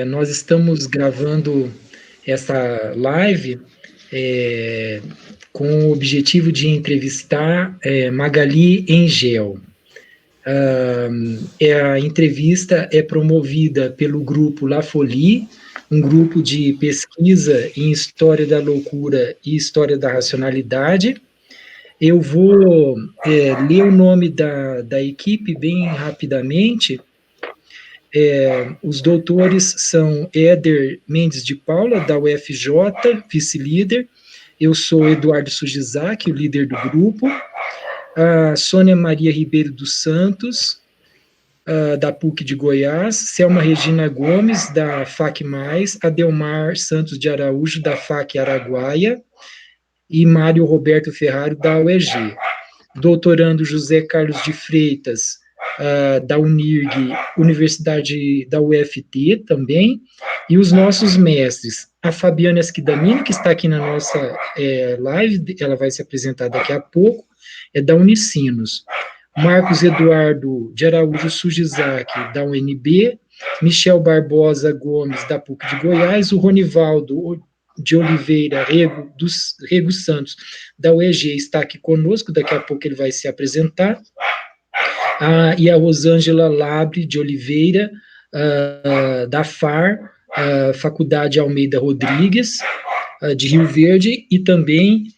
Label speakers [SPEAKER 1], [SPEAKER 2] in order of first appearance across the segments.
[SPEAKER 1] Nós estamos gravando essa live com o objetivo de entrevistar Magali Engel. A entrevista é promovida pelo grupo La Folie, um grupo de pesquisa em história da loucura e história da racionalidade. Eu vou ler o nome da equipe bem rapidamente. Os doutores são Éder Mendes de Paula, da UFJ, vice-líder. Eu sou Eduardo Sugizaki, o líder do grupo. A Sônia Maria Ribeiro dos Santos, da PUC de Goiás. Selma Regina Gomes, da FAC+, Adelmar Santos de Araújo, da FAC Araguaia, e Mário Roberto Ferraro, da UEG. Doutorando José Carlos de Freitas, da UNIRG, Universidade da UFT também, e os nossos mestres, a Fabiana Schidamini, que está aqui na nossa live, ela vai se apresentar daqui a pouco, é da Unicinos, Marcos Eduardo de Araújo Sugizaki, da UNB, Michel Barbosa Gomes, da PUC de Goiás, o Ronivaldo de Oliveira Rego Santos, da UEG, está aqui conosco, daqui a pouco ele vai se apresentar, e a Rosângela Labre de Oliveira, da FAR, Faculdade Almeida Rodrigues, de Rio Verde, e também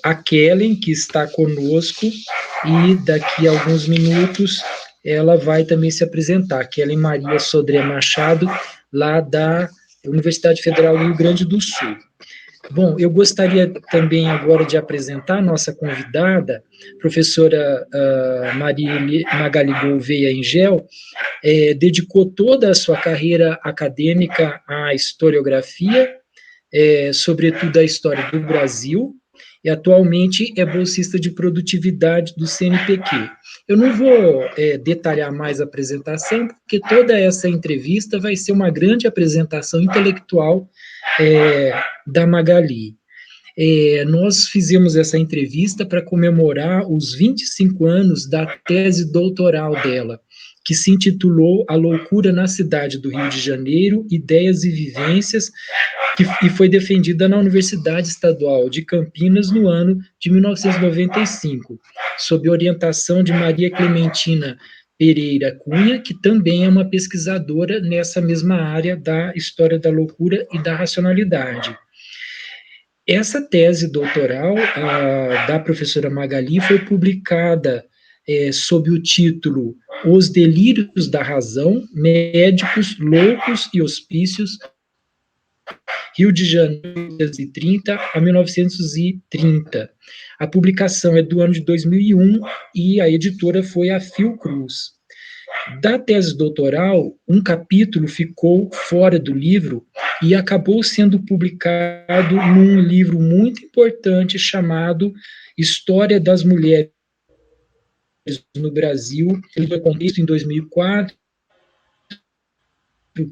[SPEAKER 1] a Kellen, que está conosco, e daqui a alguns minutos ela vai também se apresentar, Kellen Maria Sodré Machado, lá da Universidade Federal do Rio Grande do Sul. Bom, eu gostaria também agora de apresentar a nossa convidada, professora Magali Gouveia Engel, dedicou toda a sua carreira acadêmica à historiografia, sobretudo à história do Brasil, e atualmente é bolsista de produtividade do CNPq. Eu não vou detalhar mais a apresentação, porque toda essa entrevista vai ser uma grande apresentação intelectual da Magali. Nós fizemos essa entrevista para comemorar os 25 anos da tese doutoral dela, que se intitulou A Loucura na Cidade do Rio de Janeiro, Ideias e Vivências, e foi defendida na Universidade Estadual de Campinas no ano de 1995, sob orientação de Maria Clementina Pereira Cunha, que também é uma pesquisadora nessa mesma área da história da loucura e da racionalidade. Essa tese doutoral da professora Magali foi publicada sob o título Os Delírios da Razão, Médicos, Loucos e Hospícios, Rio de Janeiro, 1930 a 1930. A publicação é do ano de 2001 e a editora foi a Fiocruz. Da tese doutoral, um capítulo ficou fora do livro e acabou sendo publicado num livro muito importante chamado História das Mulheres no Brasil, ele foi publicado em 2004,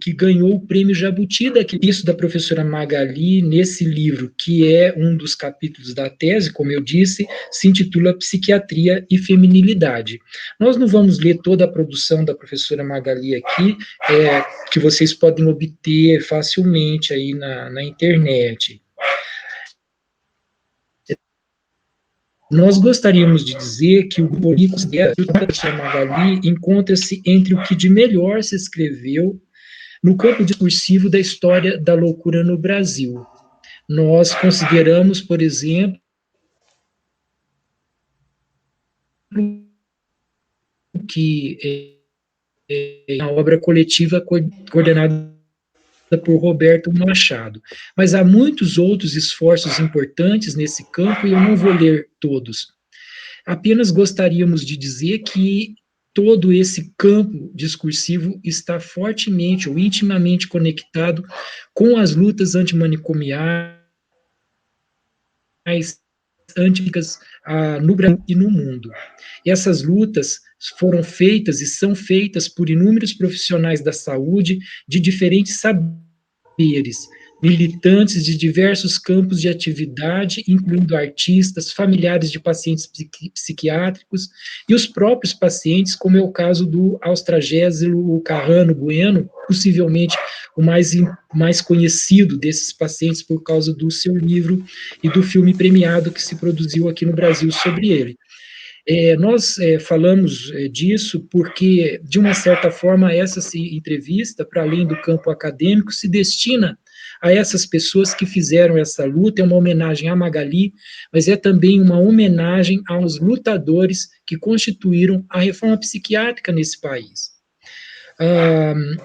[SPEAKER 1] que ganhou o prêmio Jabuti, isso da professora Magali, nesse livro, que é um dos capítulos da tese, como eu disse, se intitula Psiquiatria e Feminilidade. Nós não vamos ler toda a produção da professora Magali aqui, que vocês podem obter facilmente aí na internet. Nós gostaríamos de dizer que o grupo considera que a professora Magali encontra-se entre o que de melhor se escreveu no campo discursivo da história da loucura no Brasil. Nós consideramos, por exemplo, que a obra coletiva coordenada por Roberto Machado. Mas há muitos outros esforços importantes nesse campo e eu não vou ler todos. Apenas gostaríamos de dizer que todo esse campo discursivo está fortemente ou intimamente conectado com as lutas antimanicomiais, antigas no Brasil e no mundo. E essas lutas foram feitas e são feitas por inúmeros profissionais da saúde de diferentes saberes, militantes de diversos campos de atividade, incluindo artistas, familiares de pacientes psiquiátricos e os próprios pacientes, como é o caso do Austragésilo Carrano Bueno, possivelmente o mais conhecido desses pacientes por causa do seu livro e do filme premiado que se produziu aqui no Brasil sobre ele. Nós falamos disso porque, de uma certa forma, essa entrevista, para além do campo acadêmico, se destina a essas pessoas que fizeram essa luta. É uma homenagem à Magali, mas é também uma homenagem aos lutadores que constituíram a reforma psiquiátrica nesse país.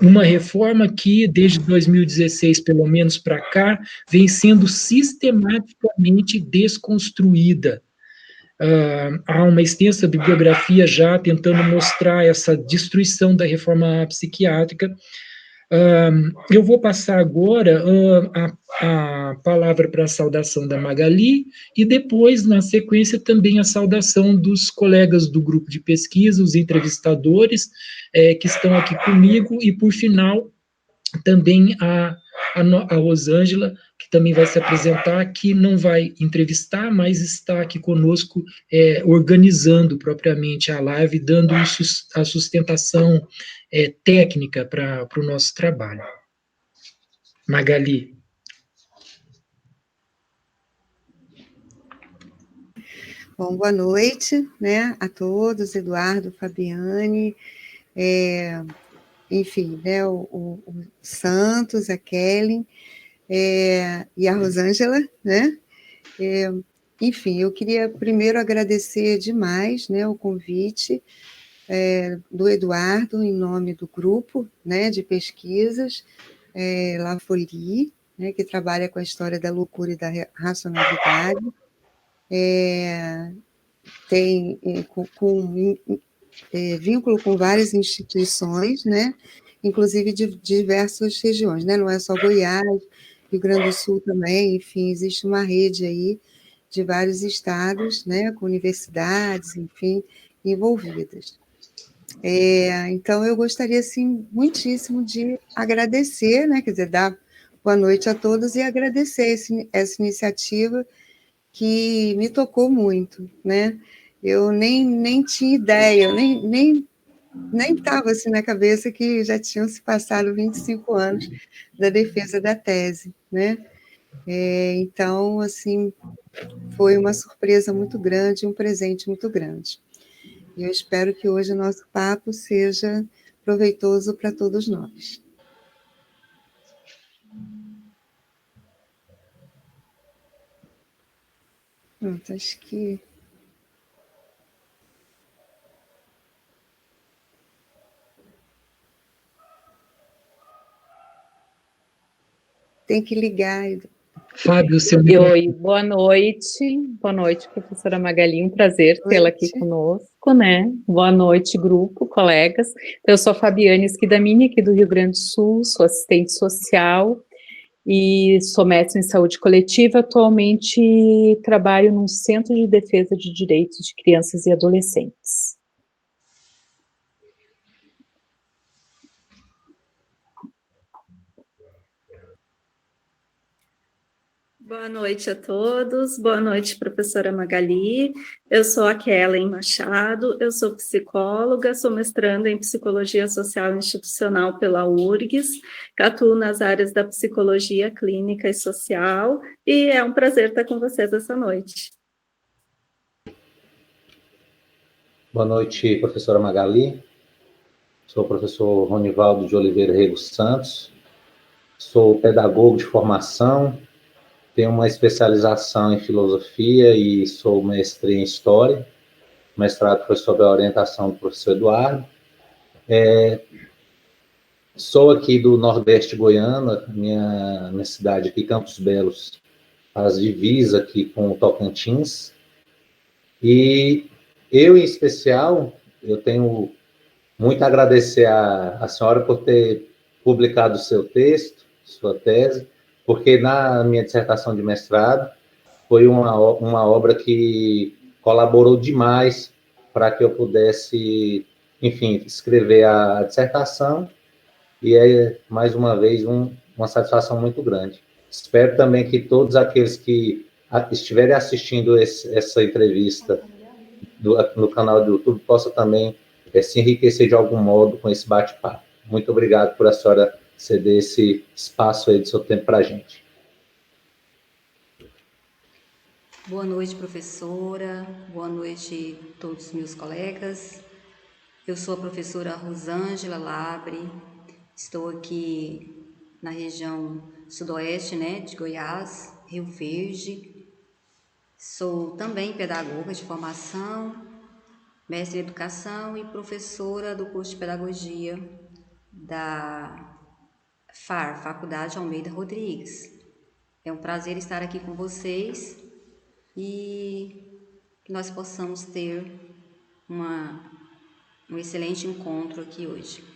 [SPEAKER 1] Uma reforma que, desde 2016, pelo menos para cá, vem sendo sistematicamente desconstruída. Há uma extensa bibliografia já tentando mostrar essa destruição da reforma psiquiátrica. Eu vou passar agora a palavra para a saudação da Magali e depois, na sequência, também a saudação dos colegas do grupo de pesquisa, os entrevistadores que estão aqui comigo e, por final, também a Rosângela, que também vai se apresentar, que não vai entrevistar, mas está aqui conosco organizando propriamente a live, dando a sustentação técnica para o nosso trabalho. Magali.
[SPEAKER 2] Bom, boa noite, né, a todos, Eduardo, Fabiane, enfim, né, o Santos, a Kellen, e a Rosângela, né? Enfim, eu queria primeiro agradecer demais, né, o convite do Eduardo, em nome do grupo, né, de pesquisas, La Folie, né, que trabalha com a história da loucura e da racionalidade. Tem vínculo com várias instituições, né, inclusive de diversas regiões, né, não é só Goiás, Rio Grande do Sul também, enfim, existe uma rede aí de vários estados, né, com universidades, enfim, envolvidas. Então, eu gostaria, assim, muitíssimo de agradecer, né, quer dizer, dar boa noite a todos e agradecer essa iniciativa que me tocou muito, né? Eu nem tinha ideia, eu nem estava assim na cabeça que já tinham se passado 25 anos da defesa da tese, né? Então, assim, foi uma surpresa muito grande, um presente muito grande. E eu espero que hoje o nosso papo seja proveitoso para todos nós. Pronto, acho que... Tem que ligar.
[SPEAKER 1] Fábio, seu
[SPEAKER 3] Oi, boa noite, professora Magali, um prazer tê-la aqui conosco, né? Boa noite, grupo, colegas. Eu sou a Fabiane Schidamini, aqui do Rio Grande do Sul, sou assistente social e sou mestre em saúde coletiva. Atualmente trabalho num centro de defesa de direitos de crianças e adolescentes.
[SPEAKER 4] Boa noite a todos, boa noite, professora Magali. Eu sou a Kellen Machado, eu sou psicóloga, sou mestranda em Psicologia Social Institucional pela URGS, atuo nas áreas da psicologia clínica e social, e é um prazer estar com vocês essa noite.
[SPEAKER 5] Boa noite, professora Magali. Sou o professor Ronivaldo de Oliveira Rego Santos, sou pedagogo de formação, tenho uma especialização em filosofia e sou mestre em história. O mestrado foi sob a orientação do professor Eduardo. Sou aqui do Nordeste goiano, minha cidade aqui, Campos Belos, faz divisa aqui com o Tocantins. E eu, em especial, eu tenho muito a agradecer a senhora por ter publicado o seu texto, sua tese, porque na minha dissertação de mestrado foi uma obra que colaborou demais para que eu pudesse, enfim, escrever a dissertação, e é, mais uma vez, uma satisfação muito grande. Espero também que todos aqueles que estiverem assistindo essa entrevista no canal do YouTube possam também se enriquecer de algum modo com esse bate-papo. Muito obrigado por a senhora ceder esse espaço aí do seu tempo para a gente.
[SPEAKER 6] Boa noite, professora. Boa noite a todos os meus colegas. Eu sou a professora Rosângela Labre. Estou aqui na região sudoeste, né, de Goiás, Rio Verde. Sou também pedagoga de formação, mestre em educação e professora do curso de pedagogia da FAR, Faculdade Almeida Rodrigues. É um prazer estar aqui com vocês e que nós possamos ter um excelente encontro aqui hoje.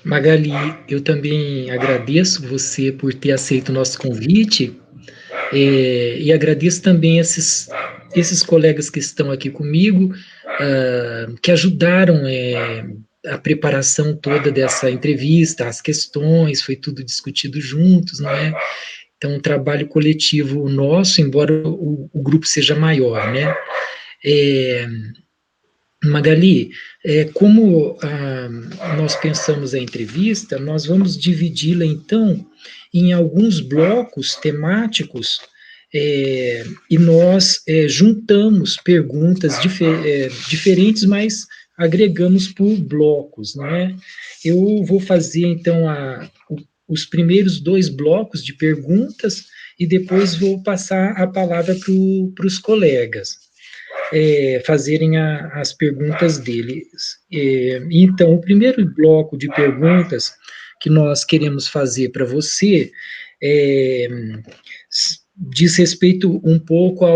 [SPEAKER 1] Magali, eu também agradeço você por ter aceito o nosso convite, e agradeço também esses colegas que estão aqui comigo, que ajudaram a preparação toda dessa entrevista, as questões, foi tudo discutido juntos, não é? Então, um trabalho coletivo nosso, embora o grupo seja maior, né? Magali, como nós pensamos a entrevista, nós vamos dividi-la, então, em alguns blocos temáticos, e nós juntamos perguntas diferentes, mas agregamos por blocos, não é? Eu vou fazer, então, os primeiros 2 blocos de perguntas e depois vou passar a palavra para os colegas fazerem as perguntas deles. Então, o primeiro bloco de perguntas que nós queremos fazer para você diz respeito um pouco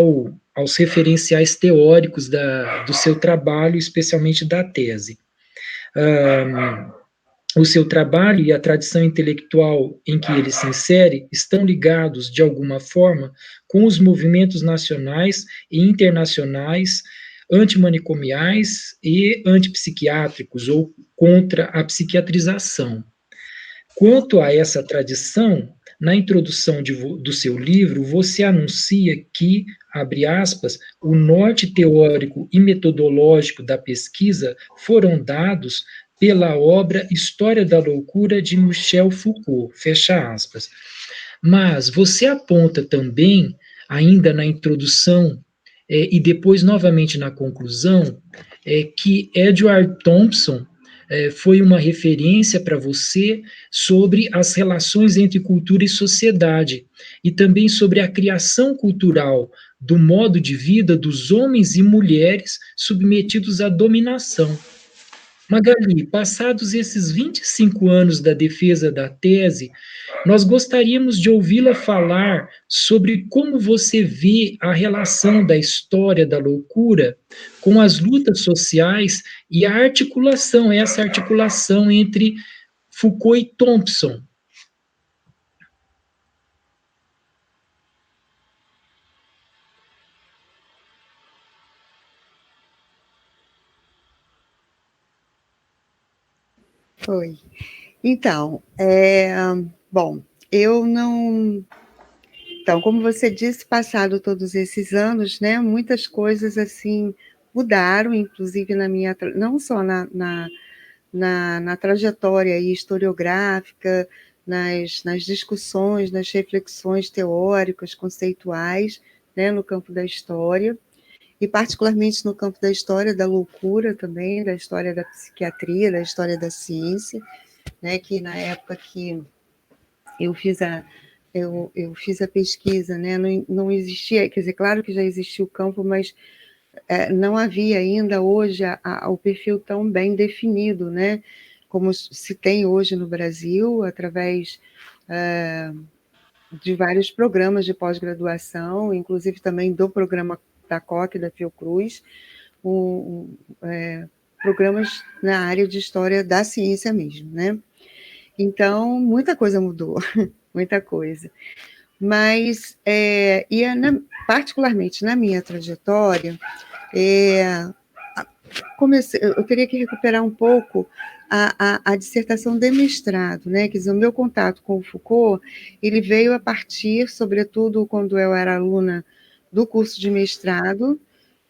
[SPEAKER 1] aos referenciais teóricos do seu trabalho, especialmente da tese. O seu trabalho e a tradição intelectual em que ele se insere estão ligados, de alguma forma, com os movimentos nacionais e internacionais antimanicomiais e antipsiquiátricos, ou contra a psiquiatrização. Quanto a essa tradição, na introdução do seu livro, você anuncia que, abre aspas, o norte teórico e metodológico da pesquisa foram dados pela obra História da Loucura de Michel Foucault, fecha aspas. Mas você aponta também, ainda na introdução, e depois novamente na conclusão, que Edward Thompson foi uma referência para você sobre as relações entre cultura e sociedade, e também sobre a criação cultural do modo de vida dos homens e mulheres submetidos à dominação. Magali, passados esses 25 anos da defesa da tese, nós gostaríamos de ouvi-la falar sobre como você vê a relação da história da loucura com as lutas sociais e essa articulação entre Foucault e Thompson.
[SPEAKER 2] Foi. Então, bom, eu não... Então, como você disse, passado todos esses anos, né, muitas coisas, assim, mudaram, inclusive na minha... Não só na trajetória historiográfica, nas discussões, nas reflexões teóricas, conceituais, né, no campo da história, e particularmente no campo da história da loucura também, da história da psiquiatria, da história da ciência, né, que na época que eu fiz a pesquisa, né, não existia, quer dizer, claro que já existia o campo, mas não havia ainda hoje o perfil tão bem definido, né, como se tem hoje no Brasil, através de vários programas de pós-graduação, inclusive também do programa da COC, da Fiocruz, programas na área de história da ciência mesmo, né? Então, muita coisa mudou, muita coisa. Mas, particularmente na minha trajetória, eu teria que recuperar um pouco a dissertação de mestrado, né? Quer dizer, o meu contato com o Foucault, ele veio a partir, sobretudo, quando eu era aluna do curso de mestrado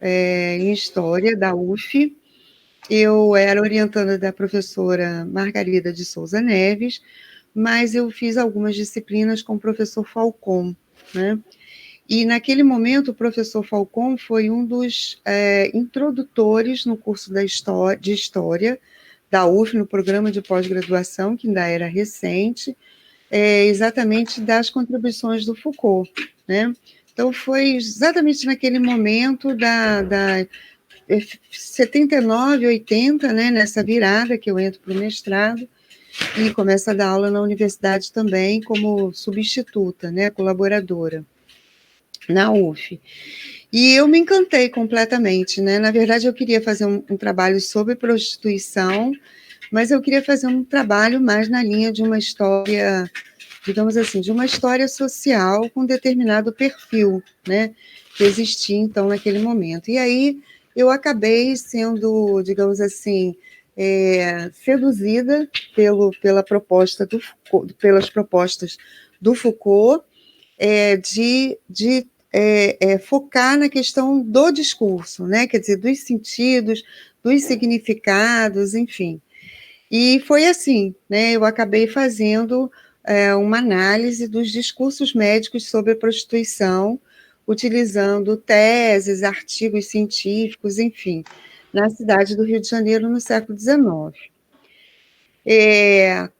[SPEAKER 2] em História, da UF. Eu era orientanda da professora Margarida de Souza Neves, mas eu fiz algumas disciplinas com o professor Falcon, né? E, naquele momento, o professor Falcon foi um dos introdutores no curso de História da UF, no programa de pós-graduação, que ainda era recente, exatamente das contribuições do Foucault, né? Então, foi exatamente naquele momento da 79, 80, né, nessa virada que eu entro para o mestrado, e começo a dar aula na universidade também como substituta, né, colaboradora, na UF. E eu me encantei completamente, né? Na verdade, eu queria fazer um trabalho sobre prostituição, mas eu queria fazer um trabalho mais na linha de uma história, digamos assim, de uma história social com determinado perfil, né? Que existia, então, naquele momento. E aí, eu acabei sendo, digamos assim, seduzida pelas propostas do Foucault, de focar na questão do discurso, né? Quer dizer, dos sentidos, dos significados, enfim. E foi assim, né? Eu acabei fazendo uma análise dos discursos médicos sobre a prostituição, utilizando teses, artigos científicos, enfim, na cidade do Rio de Janeiro no século XIX.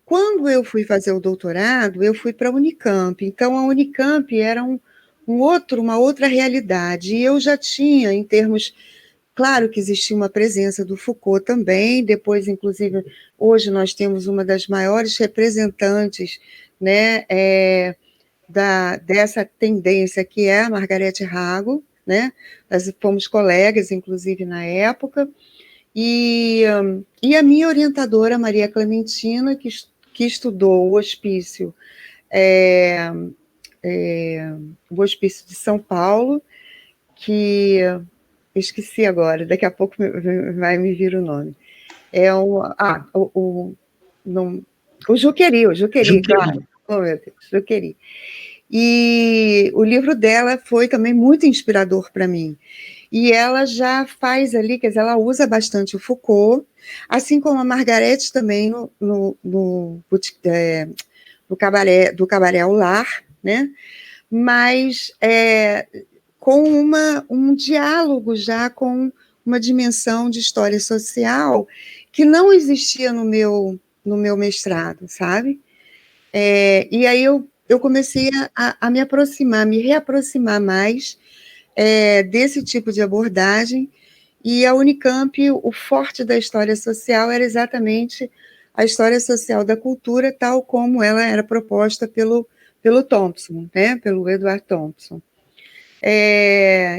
[SPEAKER 2] Quando eu fui fazer o doutorado, eu fui para a Unicamp. Então, a Unicamp era uma outra realidade. E eu já tinha, em termos... Claro que existia uma presença do Foucault também, depois, inclusive, hoje nós temos uma das maiores representantes, né, dessa tendência, que é a Margarete Rago, né? Nós fomos colegas, inclusive, na época, e a minha orientadora, Maria Clementina, que estudou o hospício de São Paulo, que esqueci agora, daqui a pouco vai me vir o nome. O Juqueri, claro. Oh, meu Deus, Juqueri. E o livro dela foi também muito inspirador para mim. E ela já faz ali, quer dizer, ela usa bastante o Foucault, assim como a Margarete também no Cabaré ao Lar, né? Mas com um diálogo já com uma dimensão de história social que não existia no meu mestrado, sabe? E aí eu comecei a me reaproximar mais desse tipo de abordagem, e a Unicamp, o forte da história social era exatamente a história social da cultura, tal como ela era proposta pelo Thompson, né? Pelo Edward Thompson.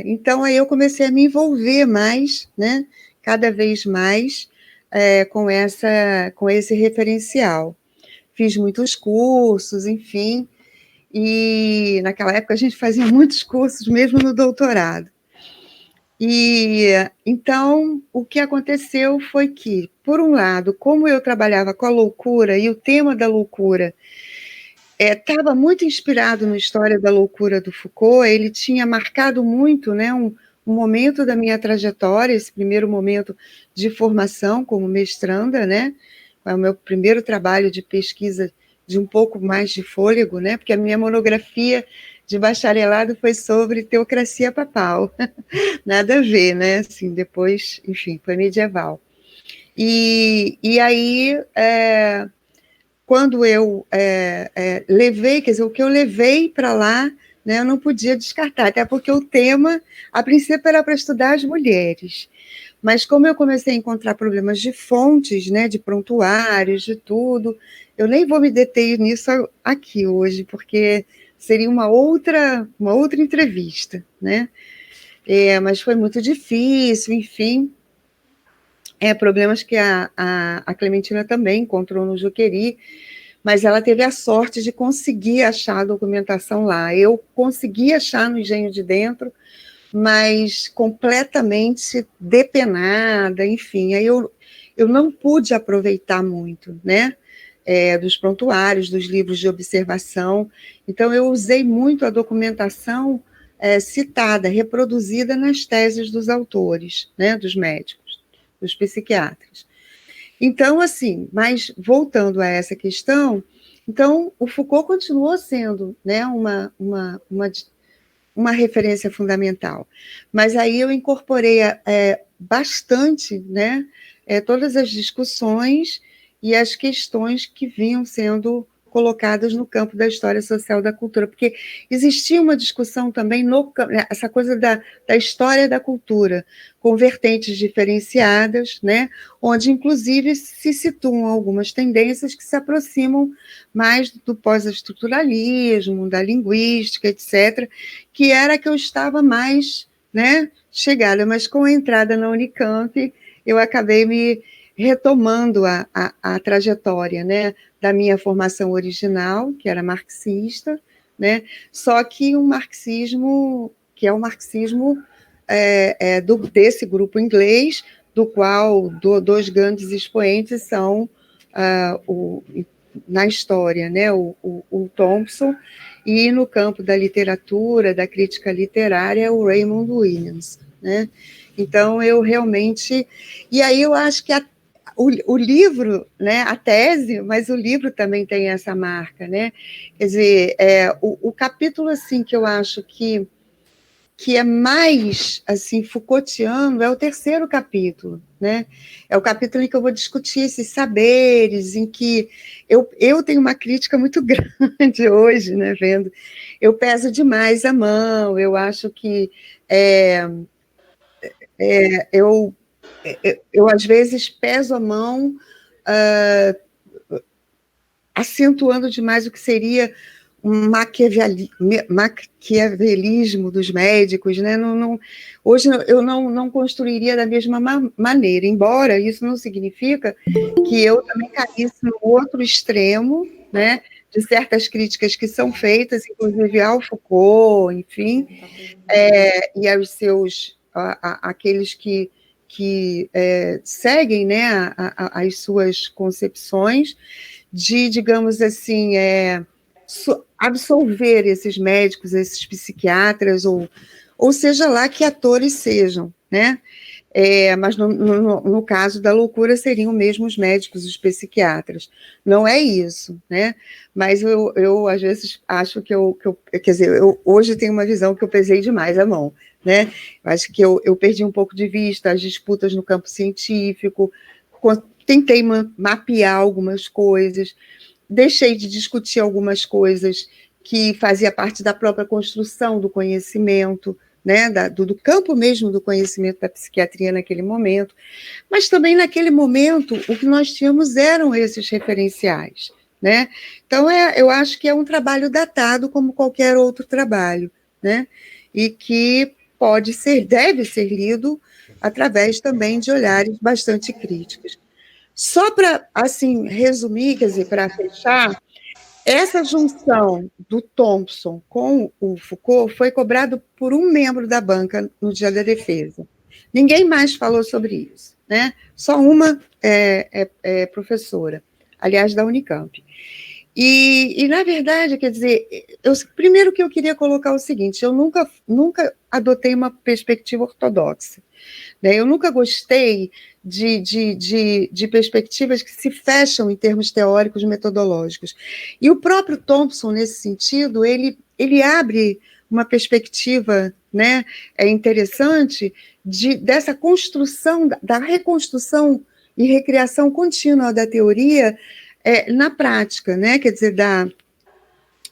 [SPEAKER 2] Então, aí eu comecei a me envolver mais, né? Cada vez mais com esse referencial. Fiz muitos cursos, enfim, e naquela época a gente fazia muitos cursos, mesmo no doutorado. E então, o que aconteceu foi que, por um lado, como eu trabalhava com a loucura, e o tema da loucura estava muito inspirado na História da Loucura do Foucault, ele tinha marcado muito, né, um momento da minha trajetória, esse primeiro momento de formação como mestranda, né, é o meu primeiro trabalho de pesquisa de um pouco mais de fôlego, né, porque a minha monografia de bacharelado foi sobre teocracia papal, nada a ver, né, assim, depois, enfim, foi medieval. E aí, quando eu levei, quer dizer, o que eu levei para lá, né, eu não podia descartar, até porque o tema, a princípio, era para estudar as mulheres. Mas como eu comecei a encontrar problemas de fontes, né, de prontuários, de tudo, eu nem vou me deter nisso aqui hoje, porque seria uma outra entrevista, né? Mas foi muito difícil, enfim. Problemas que a Clementina também encontrou no Juqueri, mas ela teve a sorte de conseguir achar a documentação lá. Eu consegui achar no Engenho de Dentro, mas completamente depenada, enfim, aí eu não pude aproveitar muito, né, dos prontuários, dos livros de observação, então eu usei muito a documentação citada, reproduzida nas teses dos autores, né, dos médicos, dos psiquiatras. Então, assim, mas voltando a essa questão, então o Foucault continuou sendo, né, uma referência fundamental. Mas aí eu incorporei bastante, né, todas as discussões e as questões que vinham sendo colocadas no campo da história social da cultura, porque existia uma discussão também, essa coisa da história da cultura, com vertentes diferenciadas, né, onde, inclusive, se situam algumas tendências que se aproximam mais do pós-estruturalismo, da linguística, etc., que era que eu estava mais, né, chegada, mas com a entrada na Unicamp, eu acabei me retomando a trajetória, né, da minha formação original, que era marxista, né, só que um marxismo, que é o marxismo desse grupo inglês, do qual dois grandes expoentes são na história, né, o Thompson, e no campo da literatura, da crítica literária, o Raymond Williams, né? Então, eu realmente... E aí eu acho que o livro, né, a tese, mas o livro também tem essa marca, né? Quer dizer, o capítulo, assim, que eu acho que é mais, assim, Foucaultiano, é o terceiro capítulo, né? É o capítulo em que eu vou discutir esses saberes, em que eu tenho uma crítica muito grande hoje, né, vendo, eu peso demais a mão, eu acho que eu às vezes peso a mão acentuando demais o que seria um maquiavelismo dos médicos, né? Hoje eu não construiria da mesma maneira, embora isso não significa que eu também caísse no outro extremo, né, de certas críticas que são feitas, inclusive ao Foucault, enfim, e aos seus, aqueles que seguem, né, as suas concepções, de, digamos assim, absolver esses médicos, esses psiquiatras, ou seja lá que atores sejam, né? Mas no caso da loucura seriam mesmo os médicos, os psiquiatras. Não é isso, né? Mas eu às vezes acho que quer dizer, eu hoje tenho uma visão que eu pesei demais a mão, né? Eu acho que eu perdi um pouco de vista as disputas no campo científico, tentei mapear algumas coisas, deixei de discutir algumas coisas que fazia parte da própria construção do conhecimento, né, do campo mesmo do conhecimento da psiquiatria naquele momento, mas também naquele momento o que nós tínhamos eram esses referenciais, né? Então eu acho que é um trabalho datado como qualquer outro trabalho, né? E que deve ser lido através também de olhares bastante críticos. Só para, assim, resumir, quer dizer, para fechar, essa junção do Thompson com o Foucault foi cobrado por um membro da banca no Dia da Defesa. Ninguém mais falou sobre isso, né? Só uma professora, aliás, da Unicamp. E, na verdade, quer dizer, primeiro que eu queria colocar o seguinte, eu nunca adotei uma perspectiva ortodoxa, né? Eu nunca gostei de perspectivas que se fecham em termos teóricos metodológicos. E o próprio Thompson, nesse sentido, ele abre uma perspectiva, né, interessante dessa construção, da reconstrução e recriação contínua da teoria na prática, né? Quer dizer,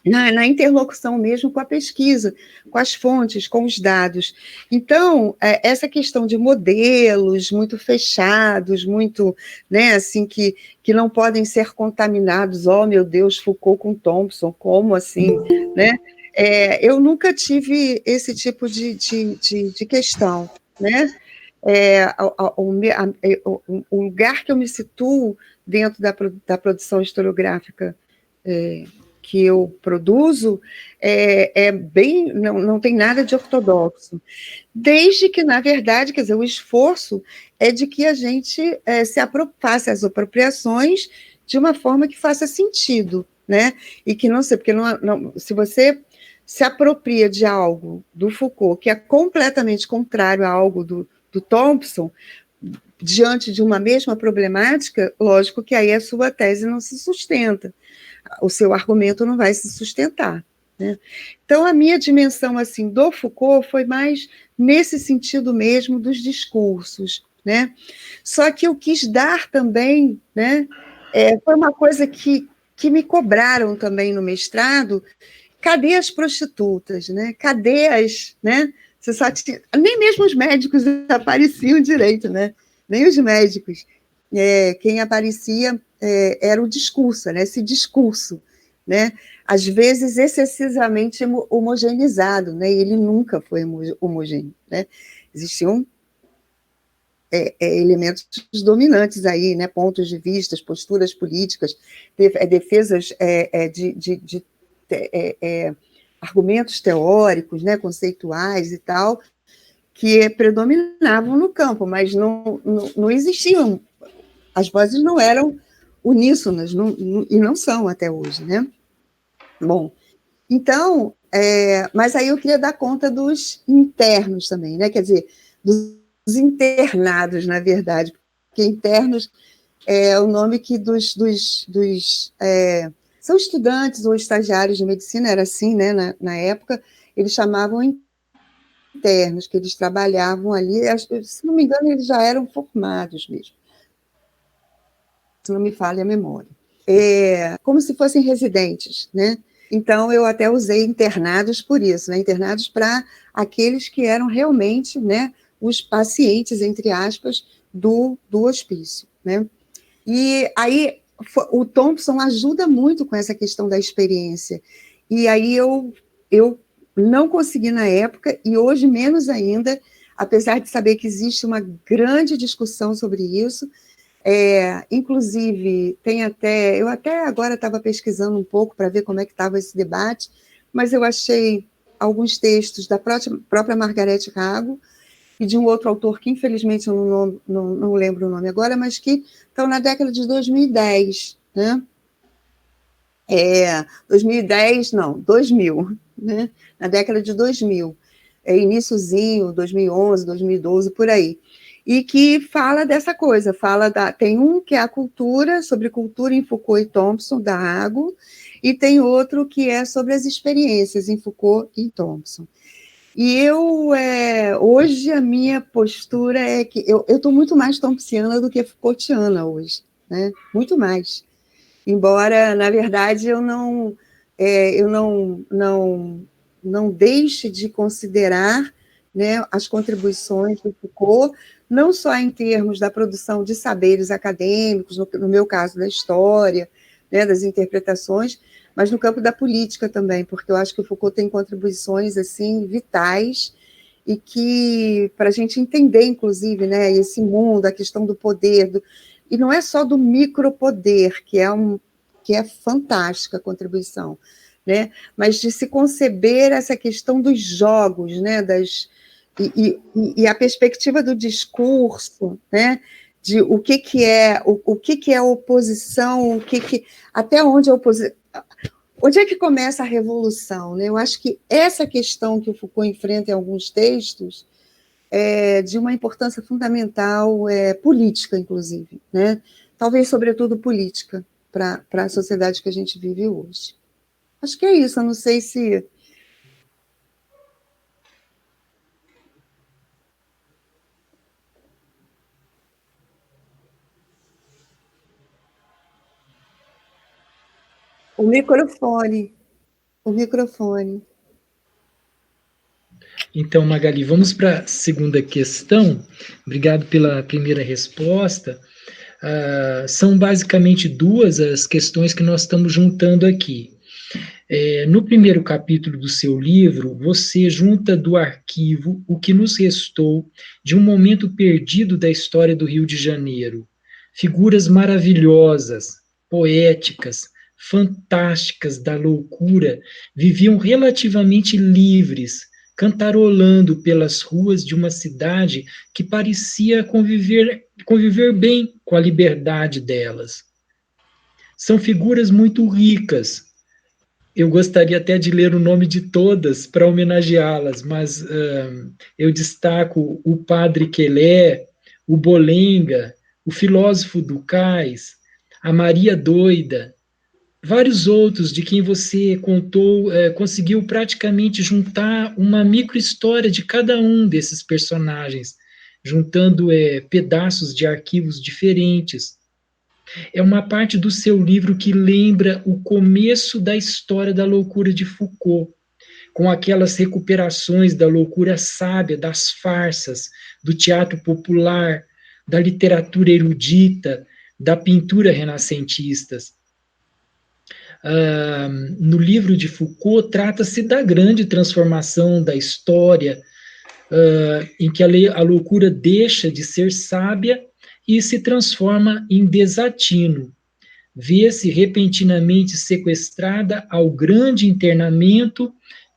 [SPEAKER 2] na interlocução mesmo com a pesquisa, com as fontes, com os dados. Então, essa questão de modelos muito fechados, muito, né, assim, que não podem ser contaminados, oh, meu Deus, Foucault com Thompson, como assim, né? Eu nunca tive esse tipo de questão, né? O lugar que eu me situo dentro da produção historiográfica que eu produzo não tem nada de ortodoxo. Desde que, na verdade, quer dizer, o esforço é de que a gente faça as apropriações de uma forma que faça sentido, né? E que não sei, porque se você se apropria de algo do Foucault que é completamente contrário a algo do Thompson, diante de uma mesma problemática, lógico que aí a sua tese não se sustenta, o seu argumento não vai se sustentar, né? Então, a minha dimensão assim, do Foucault foi mais nesse sentido mesmo dos discursos, né? Só que eu quis dar também, né? Foi uma coisa que me cobraram também no mestrado, cadê as prostitutas, né? Cadê as, né? Nem mesmo os médicos apareciam direito, né? Nem os médicos. Quem aparecia era o discurso, né? Esse discurso, né? Às vezes excessivamente homogeneizado, né? E ele nunca foi homogêneo, né? Existiam elementos dominantes aí, né? Pontos de vista, posturas políticas, defesas de argumentos teóricos, né? Conceituais e tal, que predominavam no campo, mas não existiam, as vozes não eram uníssonas, e não são até hoje, né? Bom, então, mas aí eu queria dar conta dos internos também, né? Quer dizer, dos internados, na verdade, porque internos é o nome que são estudantes ou estagiários de medicina, era assim, né? Na época, eles chamavam internos, que eles trabalhavam ali, se não me engano, eles já eram formados mesmo, se não me falha a memória. Como se fossem residentes, né? Então, eu até usei internados por isso, né? Internados para aqueles que eram realmente, né, os pacientes, entre aspas, do hospício, né? E aí, o Thompson ajuda muito com essa questão da experiência. E aí eu não consegui na época, e hoje menos ainda, apesar de saber que existe uma grande discussão sobre isso. Inclusive, eu até agora estava pesquisando um pouco para ver como é que estava esse debate, mas eu achei alguns textos da própria Margarete Rago e de um outro autor que, infelizmente, eu não lembro o nome agora, mas que estão na década de 2010, né? 2000, né? Na década de 2000, iniciozinho, 2011, 2012, por aí. E que fala dessa coisa, tem um que é a cultura, sobre cultura em Foucault e Thompson, da Rago, e tem outro que é sobre as experiências em Foucault e Thompson. E hoje a minha postura é que eu estou muito mais thompsiana do que Foucaultiana hoje, né? Muito mais. Embora, na verdade, eu não deixe de considerar, né, as contribuições do Foucault, não só em termos da produção de saberes acadêmicos, no meu caso da história, né, das interpretações, mas no campo da política também, porque eu acho que o Foucault tem contribuições assim vitais e que, para a gente entender, inclusive, né, esse mundo, a questão do poder, e não é só do micropoder, que é fantástica a contribuição, né, mas de se conceber essa questão dos jogos, né, e a perspectiva do discurso, né, de o que é oposição, até onde a oposição. Onde é que começa a revolução, né? Eu acho que essa questão que o Foucault enfrenta em alguns textos é de uma importância fundamental, política, inclusive, né? Talvez, sobretudo, política, para a sociedade que a gente vive hoje. Acho que é isso, eu não sei se... O microfone.
[SPEAKER 1] Então, Magali, vamos para a segunda questão. Obrigado pela primeira resposta. São basicamente duas as questões que nós estamos juntando aqui. No primeiro capítulo do seu livro, você junta do arquivo o que nos restou de um momento perdido da história do Rio de Janeiro. Figuras maravilhosas, poéticas, fantásticas da loucura viviam relativamente livres, cantarolando pelas ruas de uma cidade que parecia conviver bem com a liberdade delas. São figuras muito ricas. Eu gostaria até de ler o nome de todas para homenageá-las, mas eu destaco o Padre Quelé, o Bolenga, o filósofo Ducais, a Maria Doida, vários outros de quem você contou, conseguiu praticamente juntar uma micro-história de cada um desses personagens, juntando pedaços de arquivos diferentes. É uma parte do seu livro que lembra o começo da história da loucura de Foucault, com aquelas recuperações da loucura sábia, das farsas, do teatro popular, da literatura erudita, da pintura renascentistas. No livro de Foucault, trata-se da grande transformação da história, em que a loucura deixa de ser sábia e se transforma em desatino. Vê-se repentinamente sequestrada ao grande internamento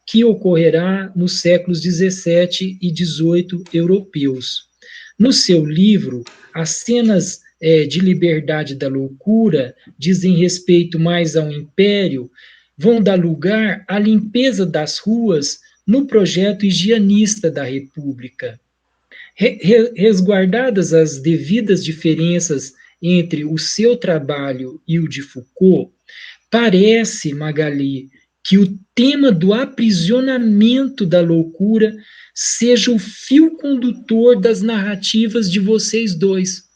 [SPEAKER 1] que ocorrerá nos séculos XVII e XVIII europeus. No seu livro, as cenas de liberdade da loucura dizem respeito mais ao império, vão dar lugar à limpeza das ruas no projeto higienista da República. Resguardadas as devidas diferenças entre o seu trabalho e o de Foucault, parece, Magali, que o tema do aprisionamento da loucura seja o fio condutor das narrativas de vocês dois.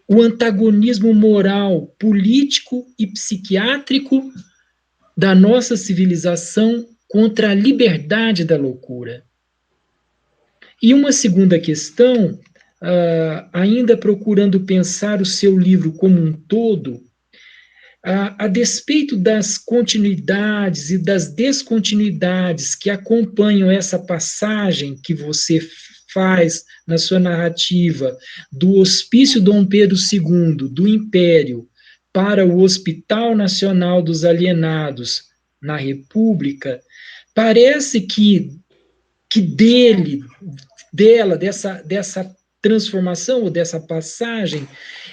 [SPEAKER 1] O antagonismo moral, político e psiquiátrico da nossa civilização contra a liberdade da loucura. E uma segunda questão, ainda procurando pensar o seu livro como um todo, a despeito das continuidades e das descontinuidades que acompanham essa passagem que você faz na sua narrativa do Hospício Dom Pedro II, do Império, para o Hospital Nacional dos Alienados na República, parece que dessa transformação ou dessa passagem,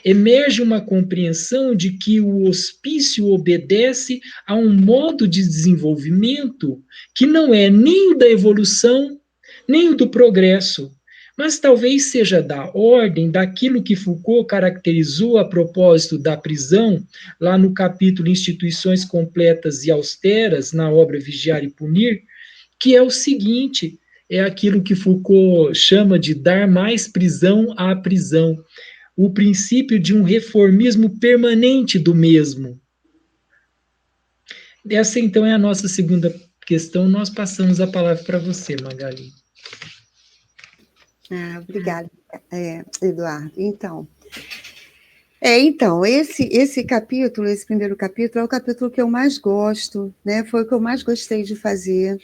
[SPEAKER 1] emerge uma compreensão de que o hospício obedece a um modo de desenvolvimento que não é nem o da evolução, nem o do progresso, mas talvez seja da ordem daquilo que Foucault caracterizou a propósito da prisão, lá no capítulo Instituições Completas e Austeras, na obra Vigiar e Punir, que é o seguinte: é aquilo que Foucault chama de dar mais prisão à prisão, o princípio de um reformismo permanente do mesmo. Essa, então, é a nossa segunda questão. Nós passamos a palavra para você, Magali.
[SPEAKER 2] Obrigada, Eduardo. Então, esse capítulo, esse primeiro capítulo, é o capítulo que eu mais gosto, né? Foi o que eu mais gostei de fazer.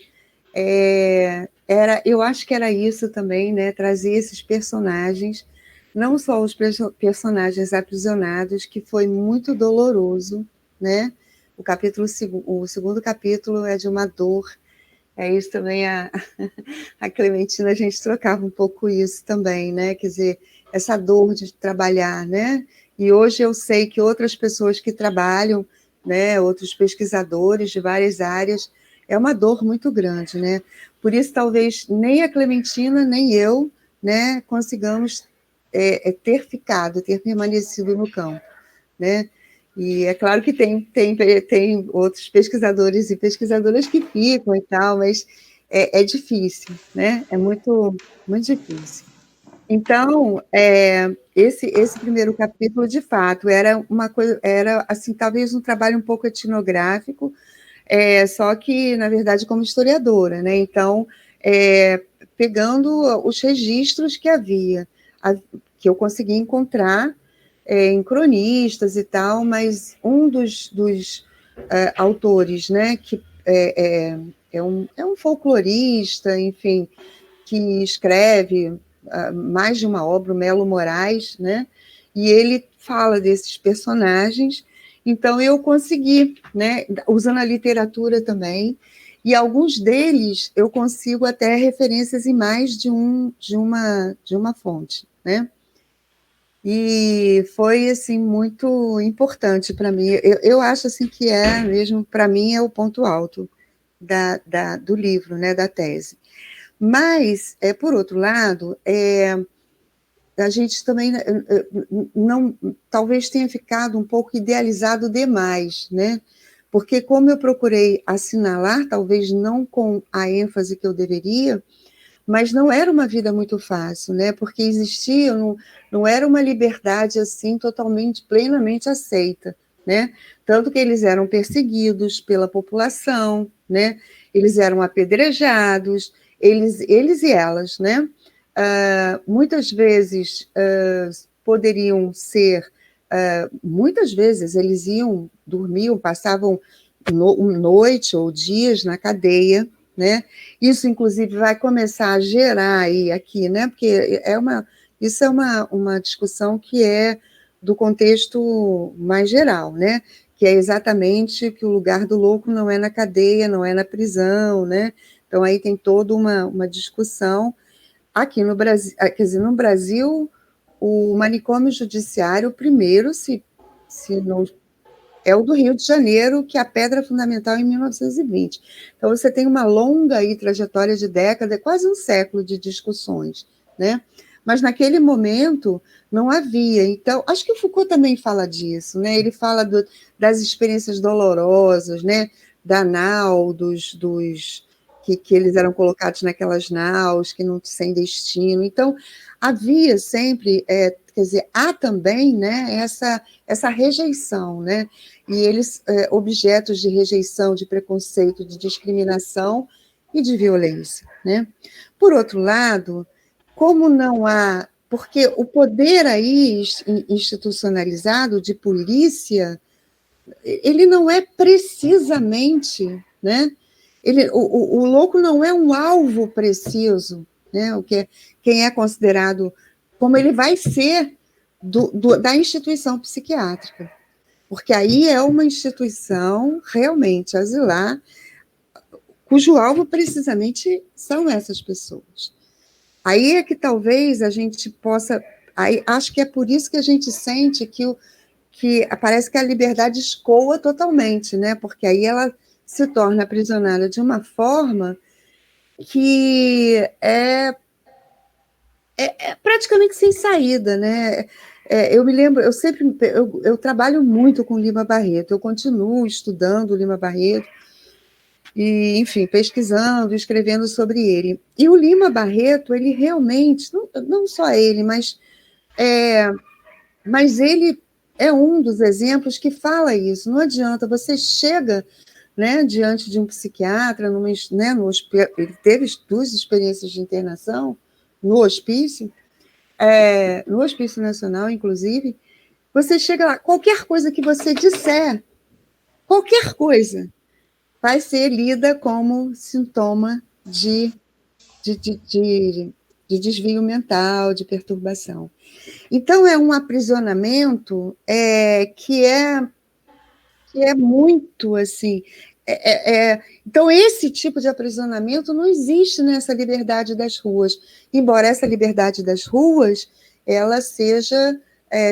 [SPEAKER 2] Eu acho que era isso também, né? Trazer esses personagens, não só os personagens aprisionados, que foi muito doloroso, né? O segundo capítulo é de uma dor. Isso também, a Clementina, a gente trocava um pouco isso também, né? Quer dizer, essa dor de trabalhar, né? E hoje eu sei que outras pessoas que trabalham, né? Outros pesquisadores de várias áreas, é uma dor muito grande, né? Por isso, talvez nem a Clementina, nem eu, né, consigamos ter permanecido no campo, né? E é claro que tem outros pesquisadores e pesquisadoras que ficam e tal, mas é difícil, né? É muito, muito difícil. Então, esse primeiro capítulo, de fato, era uma coisa, era assim, talvez um trabalho um pouco etnográfico, só que, na verdade, como historiadora, né? Então, pegando os registros que havia, que eu consegui encontrar em cronistas e tal, mas um dos autores, né, que é um folclorista, enfim, que escreve mais de uma obra, o Melo Moraes, né, e ele fala desses personagens, Então, eu consegui, né, usando a literatura também, e alguns deles eu consigo até referências em mais de uma fonte, né? E foi, assim, muito importante para mim. Eu acho, assim, que é mesmo, para mim, é o ponto alto do livro, né, da tese. Mas, por outro lado, a gente também não, talvez tenha ficado um pouco idealizado demais, né? Porque como eu procurei assinalar, talvez não com a ênfase que eu deveria, mas não era uma vida muito fácil, né? Porque existia, não era uma liberdade assim totalmente, plenamente aceita, né? Tanto que eles eram perseguidos pela população, né? Eles eram apedrejados, eles e elas, né? Muitas vezes poderiam ser, muitas vezes eles dormiam, passavam noite ou dias na cadeia, né? Isso, inclusive, vai começar a gerar aí, aqui, né? Porque isso é uma discussão que é do contexto mais geral, né? Que é exatamente que o lugar do louco não é na cadeia, não é na prisão, né? Então, aí tem toda uma discussão. Aqui no Brasil, quer dizer, no Brasil, o manicômio judiciário, primeiro, se não é o do Rio de Janeiro, que é a pedra fundamental em 1920. Então, você tem uma longa aí, trajetória de década, quase um século de discussões, né? Mas, naquele momento, não havia. Então, acho que o Foucault também fala disso, né? Ele fala das experiências dolorosas, né? Da nau, que eles eram colocados naquelas naus, que não sem destino. Então, havia sempre, quer dizer, há também, né, essa rejeição, né? E eles, objetos de rejeição, de preconceito, de discriminação e de violência, né? Por outro lado, como não há... Porque o poder aí institucionalizado de polícia, ele não é precisamente, né? O louco não é um alvo preciso, né? Quem é considerado como ele vai ser da instituição psiquiátrica. Porque aí é uma instituição realmente asilar, cujo alvo precisamente são essas pessoas. Aí é que talvez a gente possa... Aí, acho que é por isso que a gente sente que parece que a liberdade escoa totalmente, né? Porque aí ela se torna aprisionada de uma forma que é praticamente sem saída, né? Eu me lembro, eu trabalho muito com Lima Barreto, eu continuo estudando Lima Barreto, e, enfim, pesquisando, escrevendo sobre ele. E o Lima Barreto, ele realmente, não só ele, mas ele é um dos exemplos que fala isso. Não adianta, você chega, né, diante de um psiquiatra, né, ele teve 2 experiências de internação no Hospício Nacional, inclusive. Você chega lá, qualquer coisa que você disser, qualquer coisa, vai ser lida como sintoma de desvio mental, de perturbação. Então, é um aprisionamento que é muito, assim... Então, esse tipo de aprisionamento não existe nessa liberdade das ruas, embora essa liberdade das ruas ela seja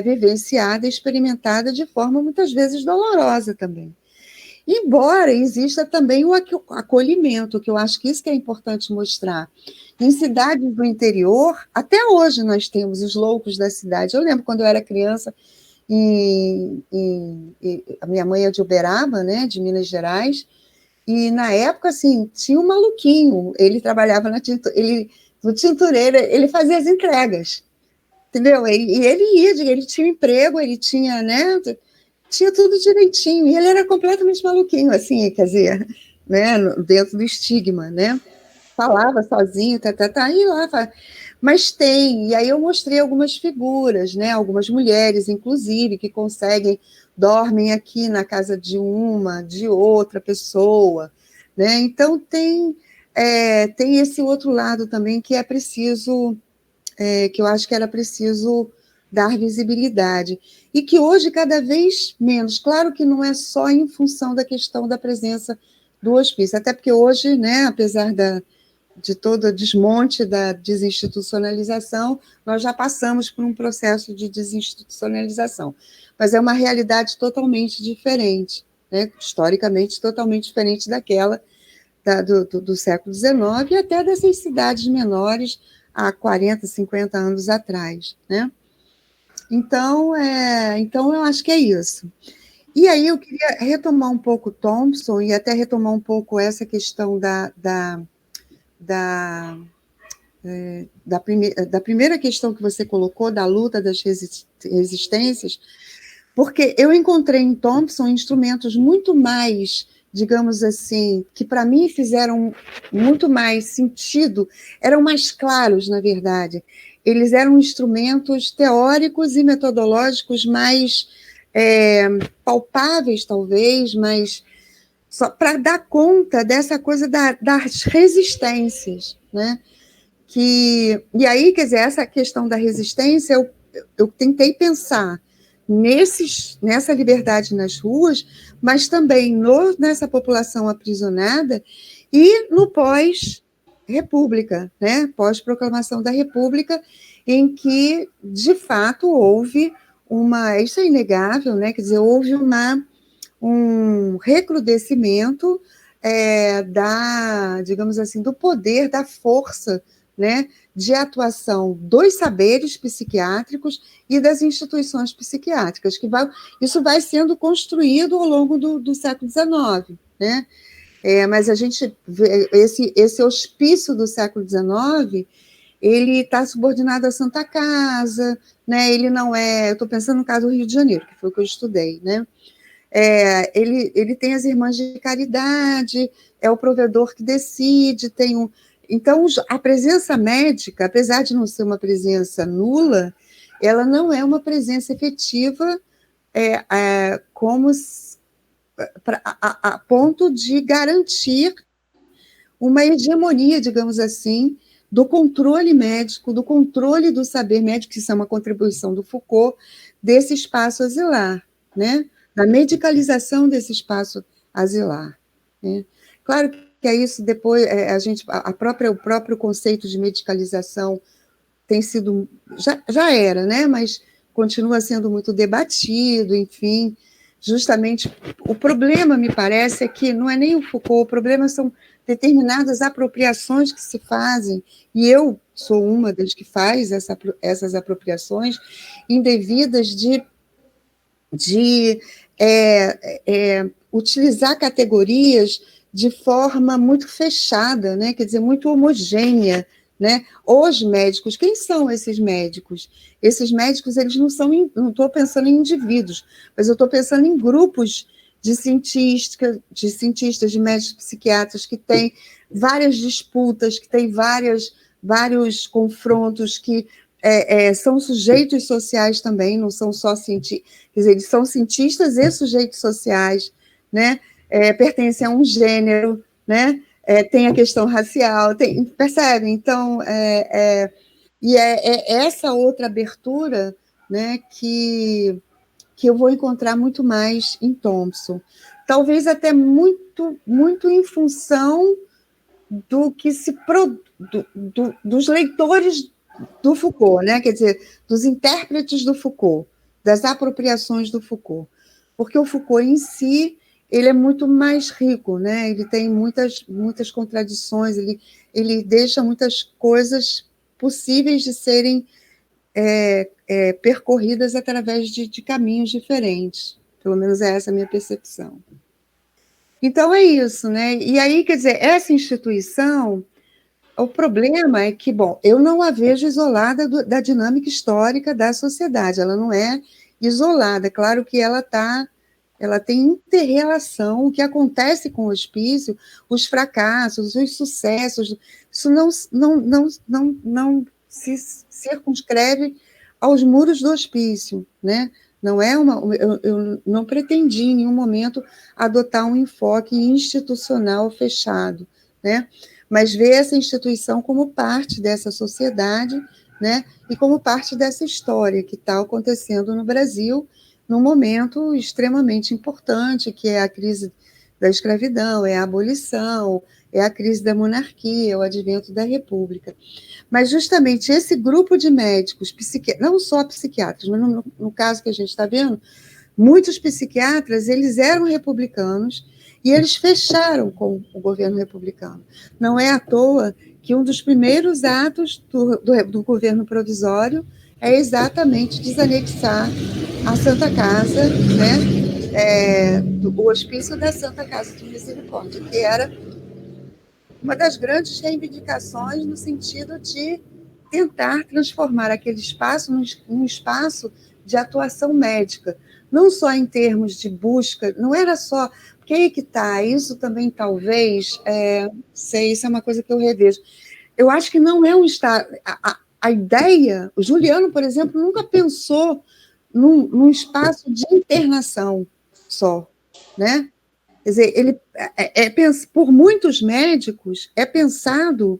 [SPEAKER 2] vivenciada, experimentada de forma, muitas vezes, dolorosa também. Embora exista também o acolhimento, que eu acho que isso que é importante mostrar. Em cidades do interior, até hoje nós temos os loucos da cidade. Eu lembro quando eu era criança, a minha mãe é de Uberaba, né, de Minas Gerais, e na época, assim, tinha um maluquinho, ele trabalhava no tintureiro, ele fazia as entregas, entendeu? E ele tinha emprego, ele tinha, né, tinha tudo direitinho, e ele era completamente maluquinho, assim, quer dizer, né, dentro do estigma, né? Falava sozinho, e lá. Mas e aí eu mostrei algumas figuras, né? Algumas mulheres, inclusive, que dormem aqui na casa de outra pessoa, né? Então tem esse outro lado também que é preciso, que eu acho que era preciso dar visibilidade, e que hoje cada vez menos, claro que não é só em função da questão da presença do hospício, até porque hoje, né, apesar de todo o desmonte da desinstitucionalização, nós já passamos por um processo de desinstitucionalização, mas é uma realidade totalmente diferente, né, historicamente totalmente diferente daquela do século XIX e até dessas cidades menores há 40, 50 anos atrás, né? Então, eu acho que é isso. E aí eu queria retomar um pouco Thompson e até retomar um pouco essa questão da primeira questão que você colocou, da luta das resistências, porque eu encontrei em Thompson instrumentos muito mais, digamos assim, que para mim fizeram muito mais sentido, eram mais claros, na verdade. Eles eram instrumentos teóricos e metodológicos mais palpáveis, talvez, mas só para dar conta dessa coisa das resistências, né? E aí, quer dizer, essa questão da resistência, eu tentei pensar nessa liberdade nas ruas, mas também nessa população aprisionada e no pós-república, né? Pós-proclamação da República, em que, de fato, houve isso é inegável, né? Quer dizer, houve um recrudescimento digamos assim, do poder, da força, né, de atuação dos saberes psiquiátricos e das instituições psiquiátricas, isso vai sendo construído ao longo do século XIX, né? Mas a gente vê esse hospício do século XIX, ele está subordinado à Santa Casa, né? Ele não eu estou pensando no caso do Rio de Janeiro, que foi o que eu estudei, né? Ele tem as irmãs de caridade, é o provedor que decide, Então, a presença médica, apesar de não ser uma presença nula, ela não é uma presença efetiva a ponto de garantir uma hegemonia, digamos assim, do controle médico, do controle do saber médico, que isso é uma contribuição do Foucault, desse espaço asilar, né? Da medicalização desse espaço asilar, né? Claro que é isso, depois o próprio conceito de medicalização tem sido, já era, né? Mas continua sendo muito debatido, enfim, justamente o problema, me parece, é que não é nem o Foucault, o problema são determinadas apropriações que se fazem, e eu sou uma das que faz essas apropriações indevidas de utilizar categorias de forma muito fechada, né? Quer dizer, muito homogênea, né? Os médicos, quem são esses médicos? Esses médicos, eles não estou pensando em indivíduos, mas eu estou pensando em grupos de cientistas, de médicos psiquiatras que têm várias disputas, que têm vários confrontos, que são sujeitos sociais também, não são só cientistas, quer dizer, eles são cientistas e sujeitos sociais, né? Pertencem a um gênero, né? Tem a questão racial, percebe? Então, essa outra abertura, né, que eu vou encontrar muito mais em Thompson. Talvez até muito, muito em função dos leitores do Foucault, né? Quer dizer, dos intérpretes do Foucault, das apropriações do Foucault. Porque o Foucault em si, ele é muito mais rico, né? Ele tem muitas contradições, ele deixa muitas coisas possíveis de serem percorridas através de caminhos diferentes. Pelo menos é essa a minha percepção. Então, é isso, né? E aí, quer dizer, essa instituição, o problema é que, bom, eu não a vejo isolada da dinâmica histórica da sociedade, ela não é isolada, claro que ela tem inter-relação, o que acontece com o hospício, os fracassos, os sucessos, isso não se circunscreve aos muros do hospício, né? Não é eu não pretendi em nenhum momento adotar um enfoque institucional fechado, né? Mas ver essa instituição como parte dessa sociedade, né? E como parte dessa história que está acontecendo no Brasil, num momento extremamente importante, que é a crise da escravidão, é a abolição, é a crise da monarquia, é o advento da república. Mas justamente esse grupo de médicos, não só psiquiatras, mas no caso que a gente está vendo, muitos psiquiatras, eles eram republicanos e eles fecharam com o governo republicano. Não é à toa que um dos primeiros atos do governo provisório é exatamente desanexar a Santa Casa, né, o Hospício da Santa Casa de Misericórdia, que era uma das grandes reivindicações no sentido de tentar transformar aquele espaço num espaço de atuação médica, não só em termos de busca, não era só... Porque aí que está, isso também talvez, sei, isso é uma coisa que eu revejo. Eu acho que não é um estado... A ideia, o Juliano, por exemplo, nunca pensou num espaço de internação só, né? Quer dizer, ele por muitos médicos, é pensado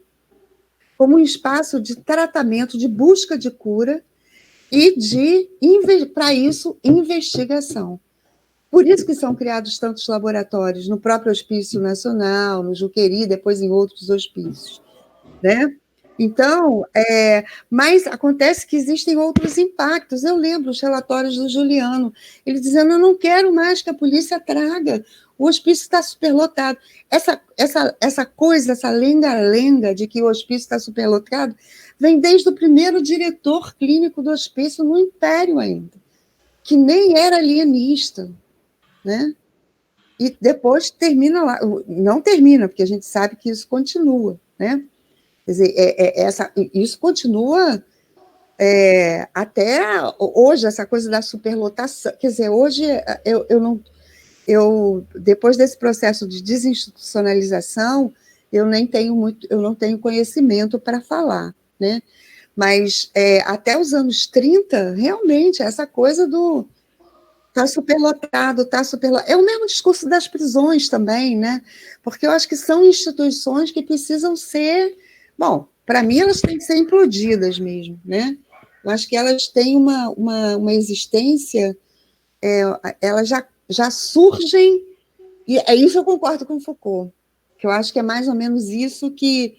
[SPEAKER 2] como um espaço de tratamento, de busca de cura e para isso, investigação. Por isso que são criados tantos laboratórios no próprio Hospício Nacional, no Juqueri, depois em outros hospícios, né? Então, mas acontece que existem outros impactos. Eu lembro os relatórios do Juliano, ele dizendo, eu não quero mais que a polícia traga, o hospício está superlotado. Essa coisa, essa lenga-lenga de que o hospício está superlotado, vem desde o primeiro diretor clínico do hospício no Império ainda, que nem era alienista, né? E depois termina lá, não termina, porque a gente sabe que isso continua, né? Quer dizer, isso continua até hoje, essa coisa da superlotação. Quer dizer, hoje depois desse processo de desinstitucionalização, eu não tenho conhecimento para falar, né? Mas até os anos 30, realmente, essa coisa do está superlotado, é o mesmo discurso das prisões também, né? Porque eu acho que são instituições que precisam ser... Bom, para mim, elas têm que ser implodidas mesmo, né? Eu acho que elas têm uma existência, elas já surgem, e é isso eu concordo com Foucault, que eu acho que é mais ou menos isso que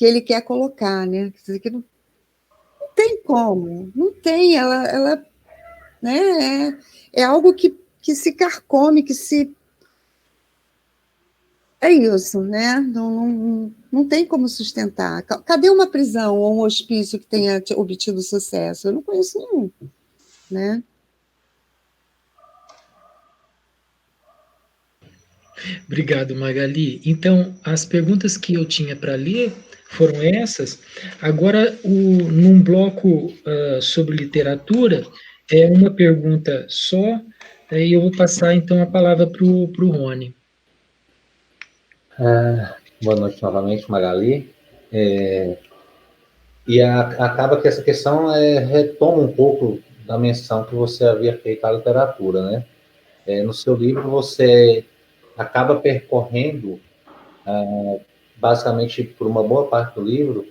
[SPEAKER 2] ele quer colocar, né? Quer dizer, que não tem como, não tem, ela né, é algo que se carcome, que se... É isso, né? Não tem como sustentar. Cadê uma prisão ou um hospício que tenha obtido sucesso? Eu não conheço nenhum, né?
[SPEAKER 1] Obrigado, Magali. Então, as perguntas que eu tinha para ler foram essas. Agora, num bloco sobre literatura, é uma pergunta só, e eu vou passar, então, a palavra para o Rony.
[SPEAKER 5] Boa noite novamente, Magali. Acaba que essa questão retoma um pouco da menção que você havia feito à literatura, né? No seu livro, você acaba percorrendo, basicamente, por uma boa parte do livro,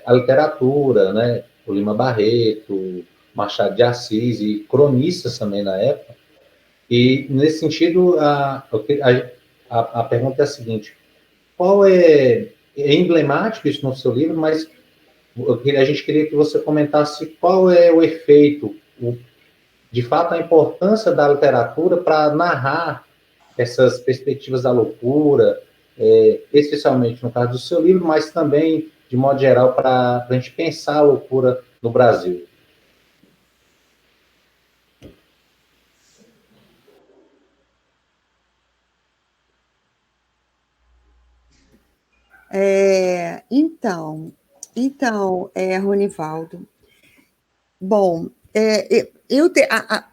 [SPEAKER 5] a literatura, né? O Lima Barreto, Machado de Assis e cronistas também na época. E, nesse sentido, a pergunta é a seguinte: qual é emblemático isso no seu livro, mas a gente queria que você comentasse qual é o efeito, de fato, a importância da literatura para narrar essas perspectivas da loucura, especialmente no caso do seu livro, mas também, de modo geral, para a gente pensar a loucura no Brasil.
[SPEAKER 2] Então, Ronivaldo, bom,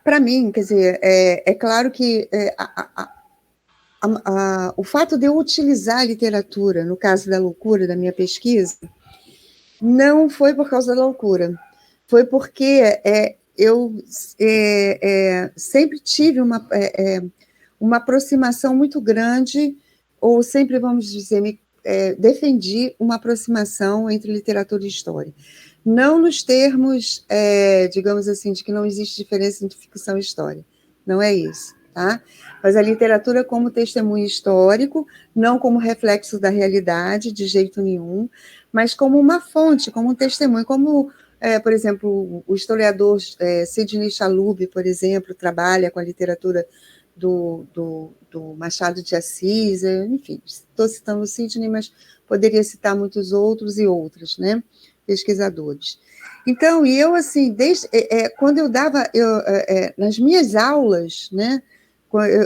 [SPEAKER 2] para mim, quer dizer, é claro que o fato de eu utilizar a literatura, no caso da loucura, da minha pesquisa, não foi por causa da loucura, foi porque eu sempre tive uma aproximação muito grande, ou sempre, vamos dizer, defendi uma aproximação entre literatura e história. não nos termos, digamos assim, de que não existe diferença entre ficção e história. Não é isso, tá? Mas a literatura como testemunho histórico, não como reflexo da realidade, de jeito nenhum, mas como uma fonte, como um testemunho, como, por exemplo, o historiador Sidney Chalub, por exemplo, trabalha com a literatura do Machado de Assis, enfim, estou citando o Sidney, mas poderia citar muitos outros e outras, né, pesquisadores. Então, e eu, assim, quando eu dava, nas minhas aulas, né,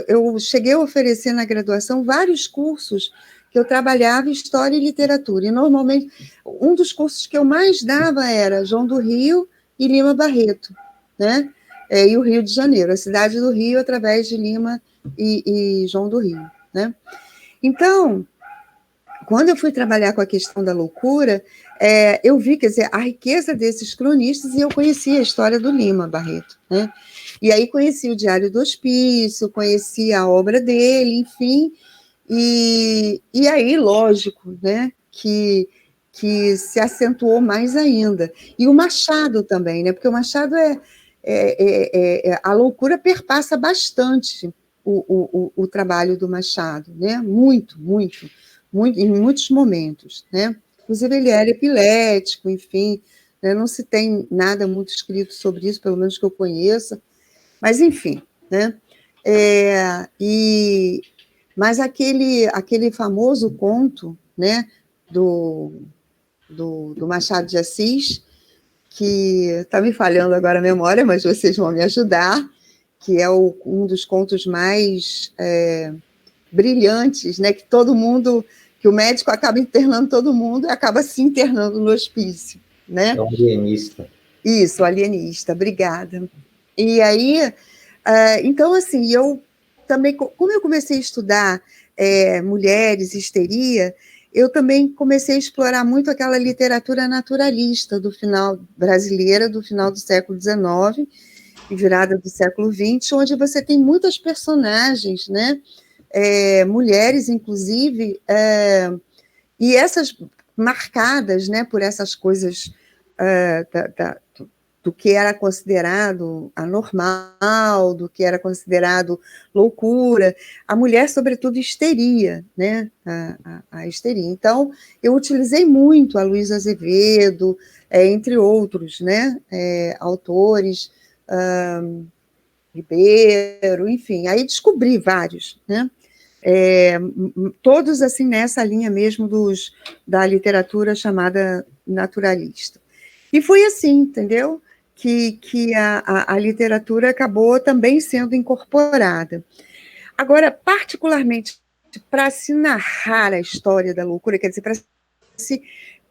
[SPEAKER 2] eu cheguei a oferecer na graduação vários cursos que eu trabalhava História e Literatura, e normalmente, um dos cursos que eu mais dava era João do Rio e Lima Barreto, né, e o Rio de Janeiro, a cidade do Rio, através de Lima e João do Rio, né. Então, quando eu fui trabalhar com a questão da loucura, eu vi, quer dizer, a riqueza desses cronistas, e eu conhecia a história do Lima Barreto, né? E aí conheci o Diário do Hospício, conheci a obra dele, enfim, e aí, lógico, né, que se acentuou mais ainda. E o Machado também, né, porque o Machado a loucura perpassa bastante o trabalho do Machado, né, muito, muito, muito, em muitos momentos, né? Inclusive ele era epilético, enfim, né? Não se tem nada muito escrito sobre isso, pelo menos que eu conheça, mas enfim, né? Mas aquele famoso conto, né, do Machado de Assis, que está me falhando agora a memória, mas vocês vão me ajudar, que é um dos contos mais brilhantes, né, que o médico acaba internando todo mundo e acaba se internando no hospício, né?
[SPEAKER 5] É um alienista.
[SPEAKER 2] Isso, alienista, obrigada. E aí, então, assim, eu também, como eu comecei a estudar mulheres, histeria, eu também comecei a explorar muito aquela literatura naturalista brasileira do final do século XIX e virada do século XX, onde você tem muitas personagens, né? Mulheres, inclusive, e essas marcadas, né, por essas coisas do que era considerado anormal, do que era considerado loucura, a mulher, sobretudo, histeria, né, a histeria. Então, eu utilizei muito a Luísa Azevedo, entre outros, né, autores, Ribeiro, enfim, aí descobri vários, né, todos assim nessa linha mesmo da literatura chamada naturalista. E foi assim, entendeu? Que a literatura acabou também sendo incorporada. Agora, particularmente para se narrar a história da loucura, quer dizer, para se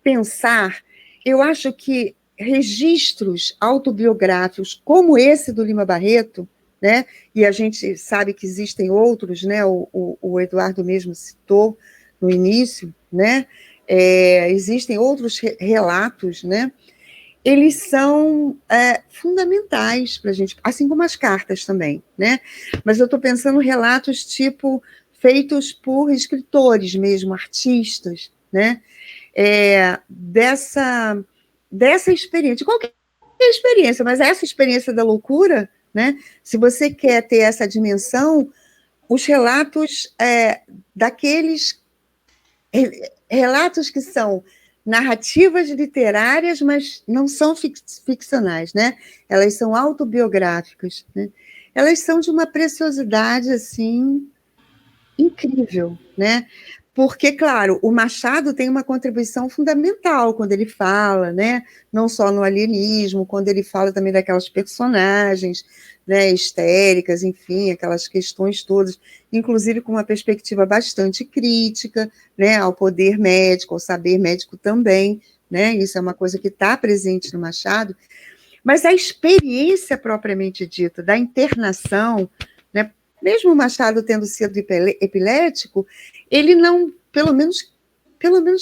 [SPEAKER 2] pensar, eu acho que registros autobiográficos como esse do Lima Barreto, né? E a gente sabe que existem outros, né? O Eduardo mesmo citou no início, né? Existem outros relatos, né? Eles são fundamentais para a gente, assim como as cartas também, né? Mas eu estou pensando em relatos tipo feitos por escritores mesmo, artistas, né? Dessa experiência, qualquer experiência, mas essa experiência da loucura, né? Se você quer ter essa dimensão, os relatos daqueles relatos que são narrativas literárias, mas não são ficcionais, né? Elas são autobiográficas, né? Elas são de uma preciosidade assim incrível, né? Porque, claro, o Machado tem uma contribuição fundamental quando ele fala, né? Não só no alienismo, quando ele fala também daquelas personagens, né, histéricas, enfim, aquelas questões todas, inclusive com uma perspectiva bastante crítica, né, ao poder médico, ao saber médico também, né? Isso é uma coisa que está presente no Machado, mas a experiência propriamente dita da internação, né, mesmo o Machado tendo sido epilético, ele não, pelo menos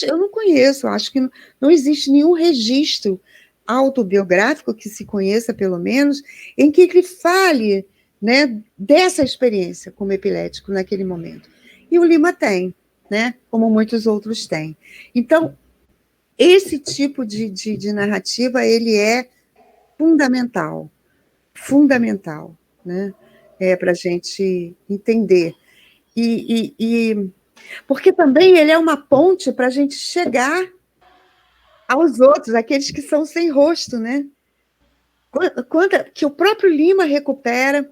[SPEAKER 2] eu não conheço, acho que não existe nenhum registro autobiográfico que se conheça, pelo menos, em que ele fale, né, dessa experiência como epilético naquele momento. E o Lima tem, né, como muitos outros têm. Então, esse tipo de narrativa, ele é fundamental, né? Para a gente entender. Porque também ele é uma ponte para a gente chegar aos outros, aqueles que são sem rosto, né? Que o próprio Lima recupera,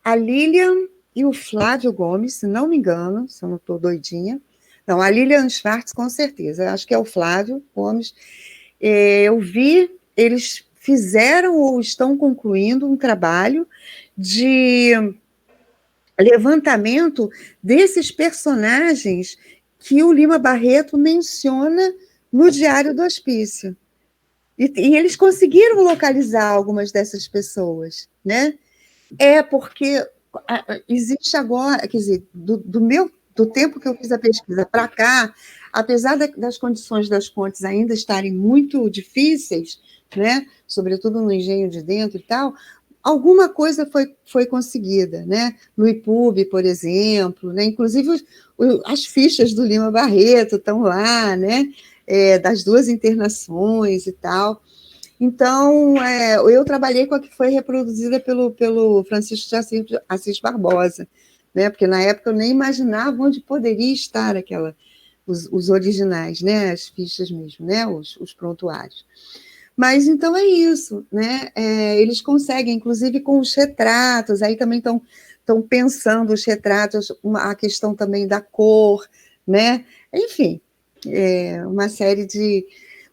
[SPEAKER 2] a Lilian e o Flávio Gomes, se não me engano, se eu não estou doidinha. Não, a Lilian Schwartz, com certeza, acho que é o Flávio Gomes. Eu vi, eles fizeram ou estão concluindo um trabalho de levantamento desses personagens que o Lima Barreto menciona no Diário do Hospício. E eles conseguiram localizar algumas dessas pessoas, né? Porque existe agora, quer dizer, do tempo que eu fiz a pesquisa para cá, apesar das condições das pontes ainda estarem muito difíceis, né? Sobretudo no Engenho de Dentro e tal, alguma coisa foi conseguida, né? No IPUB, por exemplo, né? Inclusive as fichas do Lima Barreto estão lá, né? Das 2 internações e tal. Então, eu trabalhei com a que foi reproduzida pelo Francisco de Assis Barbosa, né? Porque na época eu nem imaginava onde poderia estar os originais, né? As fichas mesmo, né? Os prontuários. Mas então é isso, né? Eles conseguem, inclusive com os retratos, aí também estão pensando os retratos, a questão também da cor, né? Enfim, uma série de...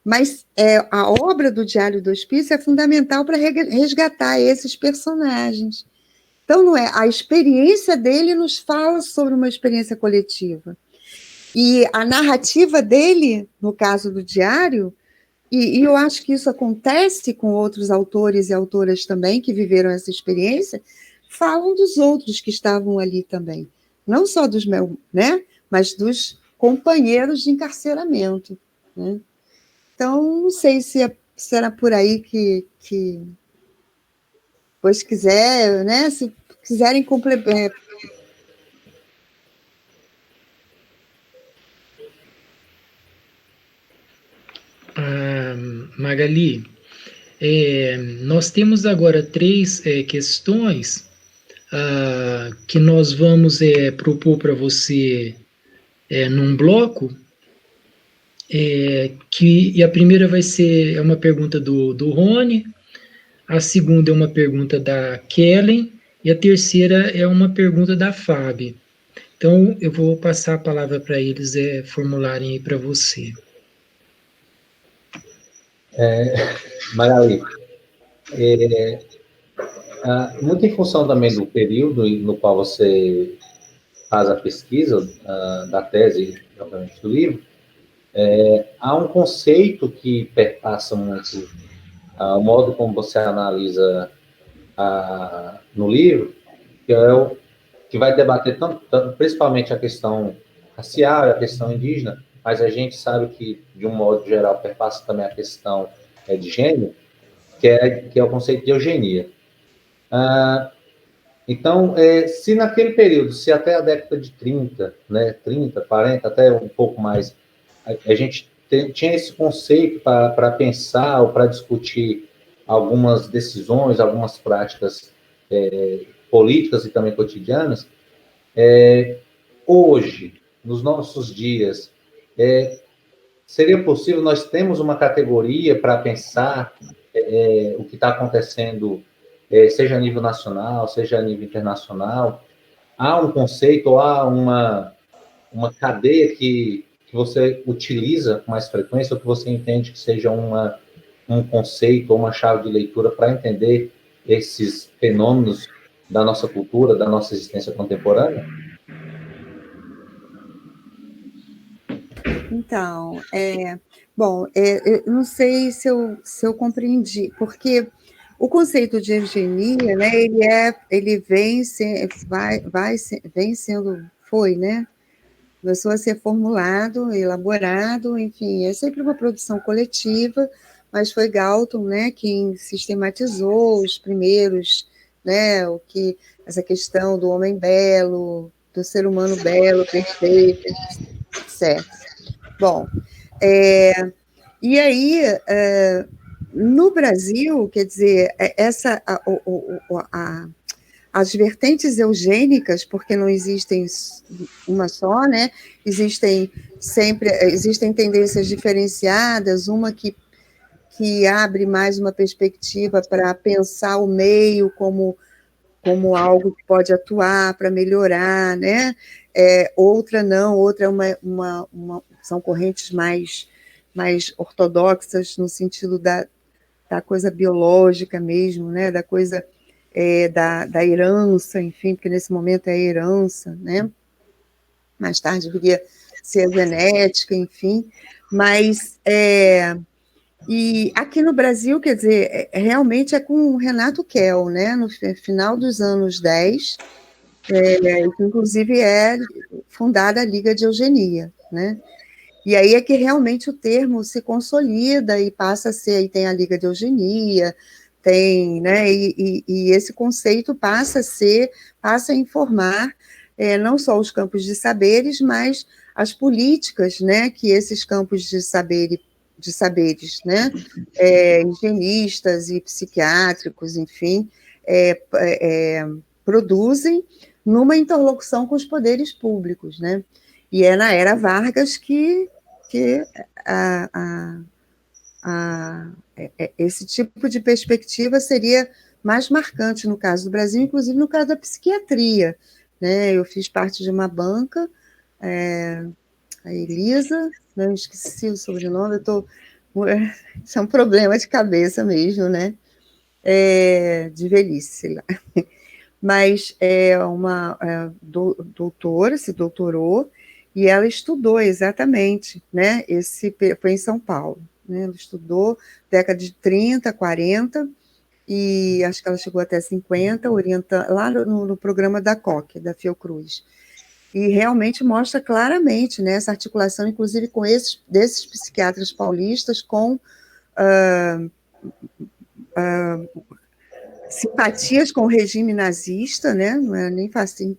[SPEAKER 2] Mas a obra do Diário do Hospício é fundamental para resgatar esses personagens. Então, não é? A experiência dele nos fala sobre uma experiência coletiva. E a narrativa dele, no caso do Diário, e eu acho que isso acontece com outros autores e autoras também que viveram essa experiência, falam dos outros que estavam ali também. Não só dos meus, né? Mas dos companheiros de encarceramento, né? Então, não sei se será por aí que depois quiser, né? Se quiserem complementar.
[SPEAKER 1] Magali, nós temos agora 3 questões que nós vamos propor para você num bloco, e a primeira vai ser uma pergunta do Rony, a segunda é uma pergunta da Kellen, e a terceira é uma pergunta da Fábio. Então, eu vou passar a palavra para eles formularem aí para você.
[SPEAKER 5] Magali, muito em função também do período no qual você faz a pesquisa da tese, obviamente, do livro, há um conceito que perpassa muito o modo como você analisa no livro, que vai debater principalmente a questão racial e a questão indígena, mas a gente sabe que, de um modo geral, perpassa também a questão de gênero, que é o conceito de eugenia. Então, se naquele período, se até a década de 30, né, 30, 40, até um pouco mais, a gente tinha esse conceito para pensar ou para discutir algumas decisões, algumas práticas políticas e também cotidianas, hoje, nos nossos dias, seria possível, nós temos uma categoria para pensar o que está acontecendo, seja a nível nacional, seja a nível internacional? Há um conceito, ou há uma cadeia que você utiliza com mais frequência, ou que você entende que seja um conceito ou uma chave de leitura para entender esses fenômenos da nossa cultura, da nossa existência contemporânea?
[SPEAKER 2] Então, bom, eu não sei se eu compreendi, porque o conceito de eugenia, né, ele vem sendo, né? Começou a ser formulado, elaborado, enfim, é sempre uma produção coletiva, mas foi Galton, né, quem sistematizou os primeiros, né, essa questão do homem belo, do ser humano belo, perfeito, etc. Bom, E aí, no Brasil, quer dizer, as vertentes eugênicas, porque não existem uma só, né? Existem tendências diferenciadas, uma que abre mais uma perspectiva para pensar o meio como algo que pode atuar para melhorar, né? Outra não, outra é são correntes mais ortodoxas no sentido da coisa biológica mesmo, né? Da coisa da herança, enfim, porque nesse momento é a herança, né? Mais tarde viria ser a genética, enfim, mas e aqui no Brasil, quer dizer, realmente é com o Renato Kell, né? No final dos anos 10, inclusive é fundada a Liga de Eugenia, né? E aí é que realmente o termo se consolida e passa a ser, aí tem a Liga de Eugenia, tem, né, e esse conceito passa a informar não só os campos de saberes, mas as políticas, né, que esses campos de saberes, né, higienistas e psiquiátricos, enfim, produzem numa interlocução com os poderes públicos, né? E é na era Vargas que esse tipo de perspectiva seria mais marcante no caso do Brasil, inclusive no caso da psiquiatria, né? Eu fiz parte de uma banca, a Elisa, não esqueci o sobrenome, isso é um problema de cabeça mesmo, né? De velhice, sei lá. Mas uma doutora, se doutorou, e ela estudou exatamente, né? Foi em São Paulo, né? Ela estudou década de 30, 40, e acho que ela chegou até 50, lá no programa da COC, da Fiocruz. E realmente mostra claramente, né, essa articulação, inclusive, desses psiquiatras paulistas com simpatias com o regime nazista, né? Não é nem fácil.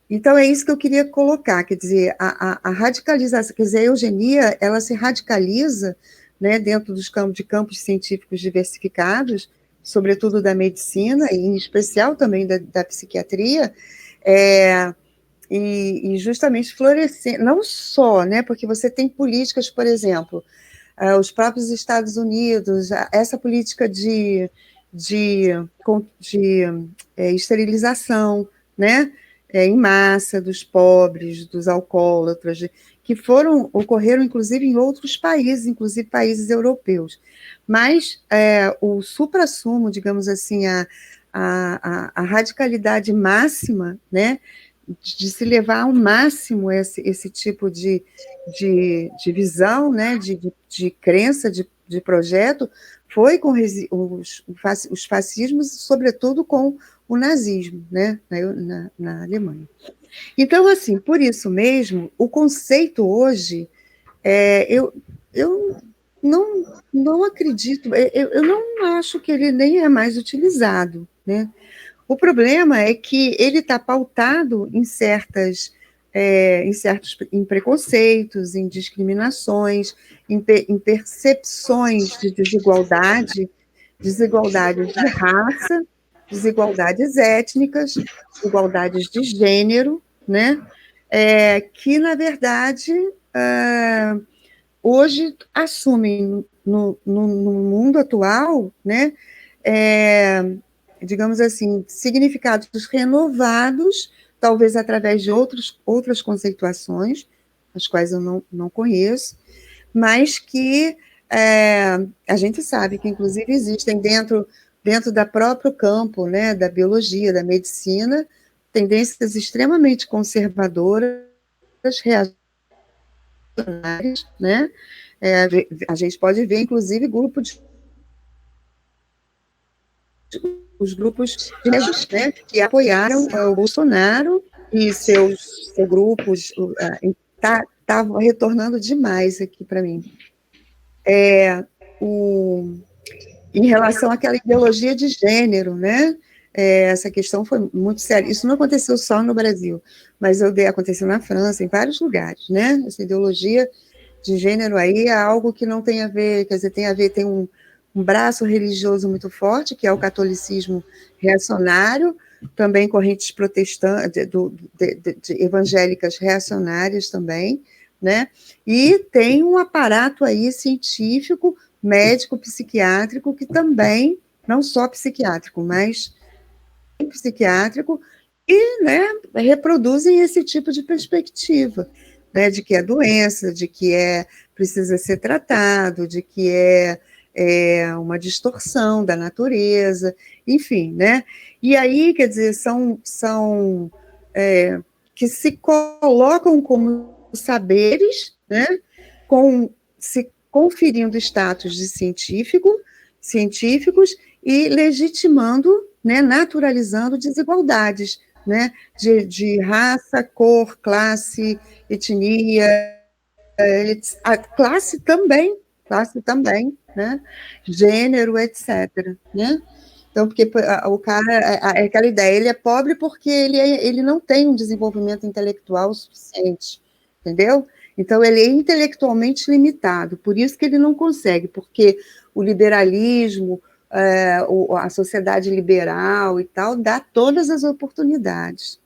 [SPEAKER 2] Então, é isso que eu queria colocar, quer dizer, a radicalização, quer dizer, a eugenia, ela se radicaliza, né, dentro dos campos científicos diversificados, sobretudo da medicina, e em especial também da psiquiatria, e justamente florescer, não só, né, porque você tem políticas, por exemplo, os próprios Estados Unidos, essa política de esterilização, né, em massa dos pobres, dos alcoólatras, que ocorreram inclusive em outros países, inclusive países europeus. Mas o suprassumo, digamos assim, a radicalidade máxima, né, de se levar ao máximo esse tipo de visão, né, de crença, de projeto, foi com os fascismos, sobretudo com o nazismo, né, na Alemanha. Então, assim, por isso mesmo, o conceito hoje, eu não acredito, eu não acho que ele nem é mais utilizado, né? O problema é que ele está pautado em em preconceitos, em discriminações, em percepções de desigualdades de raça, desigualdades étnicas, desigualdades de gênero, né? Que, na verdade, hoje assumem no mundo atual, né? Digamos assim, significados renovados, talvez através de outras conceituações, as quais eu não conheço, mas que a gente sabe que, inclusive, existem dentro da próprio campo, né, da biologia, da medicina, tendências extremamente conservadoras, reacionárias, né? A gente pode ver, inclusive, os grupos de negros, né, que apoiaram o Bolsonaro e seus grupos. Está retornando demais aqui para mim. Em relação àquela ideologia de gênero, né? Essa questão foi muito séria. Isso não aconteceu só no Brasil, mas aconteceu na França, em vários lugares, né? Essa ideologia de gênero aí é algo que não tem a ver, quer dizer, tem um braço religioso muito forte, que é o catolicismo reacionário, também correntes protestantes, de evangélicas reacionárias também, né? E tem um aparato aí científico, médico, psiquiátrico, que também, não só psiquiátrico, mas psiquiátrico, e, né, reproduzem esse tipo de perspectiva, né, de que é doença, de que precisa ser tratado, de que é uma distorção da natureza, enfim, né? E aí, quer dizer, são que se colocam como saberes, né, se conferindo status de científicos e legitimando, né, naturalizando desigualdades, né, de raça, cor, classe, etnia, a classe também, né, gênero, etc., né? Então, porque o cara, é aquela ideia, ele é pobre porque ele não tem um desenvolvimento intelectual suficiente, entendeu? Então, ele é intelectualmente limitado, por isso que ele não consegue, porque o liberalismo, a sociedade liberal e tal, dá todas as oportunidades.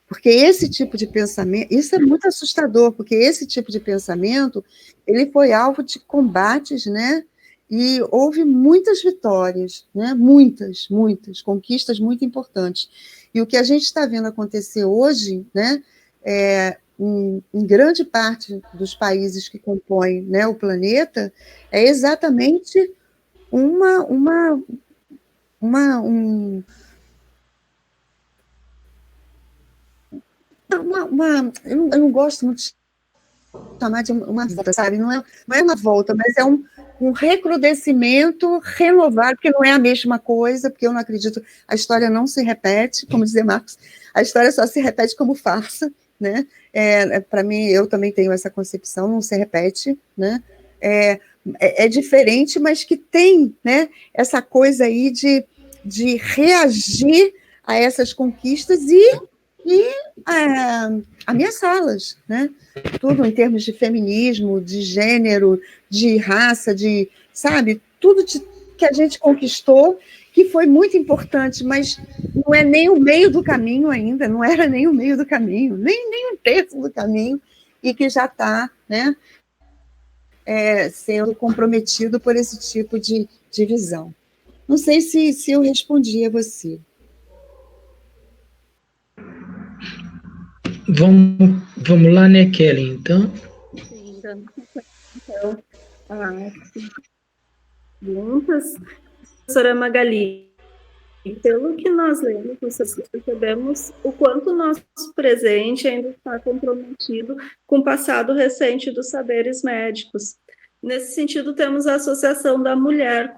[SPEAKER 2] Porque esse tipo de pensamento, isso é muito assustador, porque esse tipo de pensamento, ele foi alvo de combates, né? E houve muitas vitórias, né? Muitas conquistas muito importantes. E o que a gente está vendo acontecer hoje, né? Em grande parte dos países que compõem, né, o planeta, é exatamente eu não gosto muito de chamar de uma volta, sabe? Não é uma volta, mas é um recrudescimento renovado, porque não é a mesma coisa, porque eu não acredito, a história não se repete, como dizia Marx, a história só se repete como farsa, né? Para mim, eu também tenho essa concepção, não se repete, né? É diferente, mas que tem, né, essa coisa aí de reagir a essas conquistas e ameaçá-las, né? Tudo em termos de feminismo, de gênero, de raça, sabe, tudo que a gente conquistou, que foi muito importante, mas não é nem o meio do caminho ainda, não era nem o meio do caminho, nem um terço do caminho, e que já está, né, sendo comprometido por esse tipo de visão. Não sei se eu respondi a você.
[SPEAKER 1] Vamos lá, né, Kelly, então?
[SPEAKER 4] Sim, dando então, perguntas. Professora Magali, pelo que nós lemos, nós percebemos o quanto o nosso presente ainda está comprometido com o passado recente dos saberes médicos. Nesse sentido, temos a associação da mulher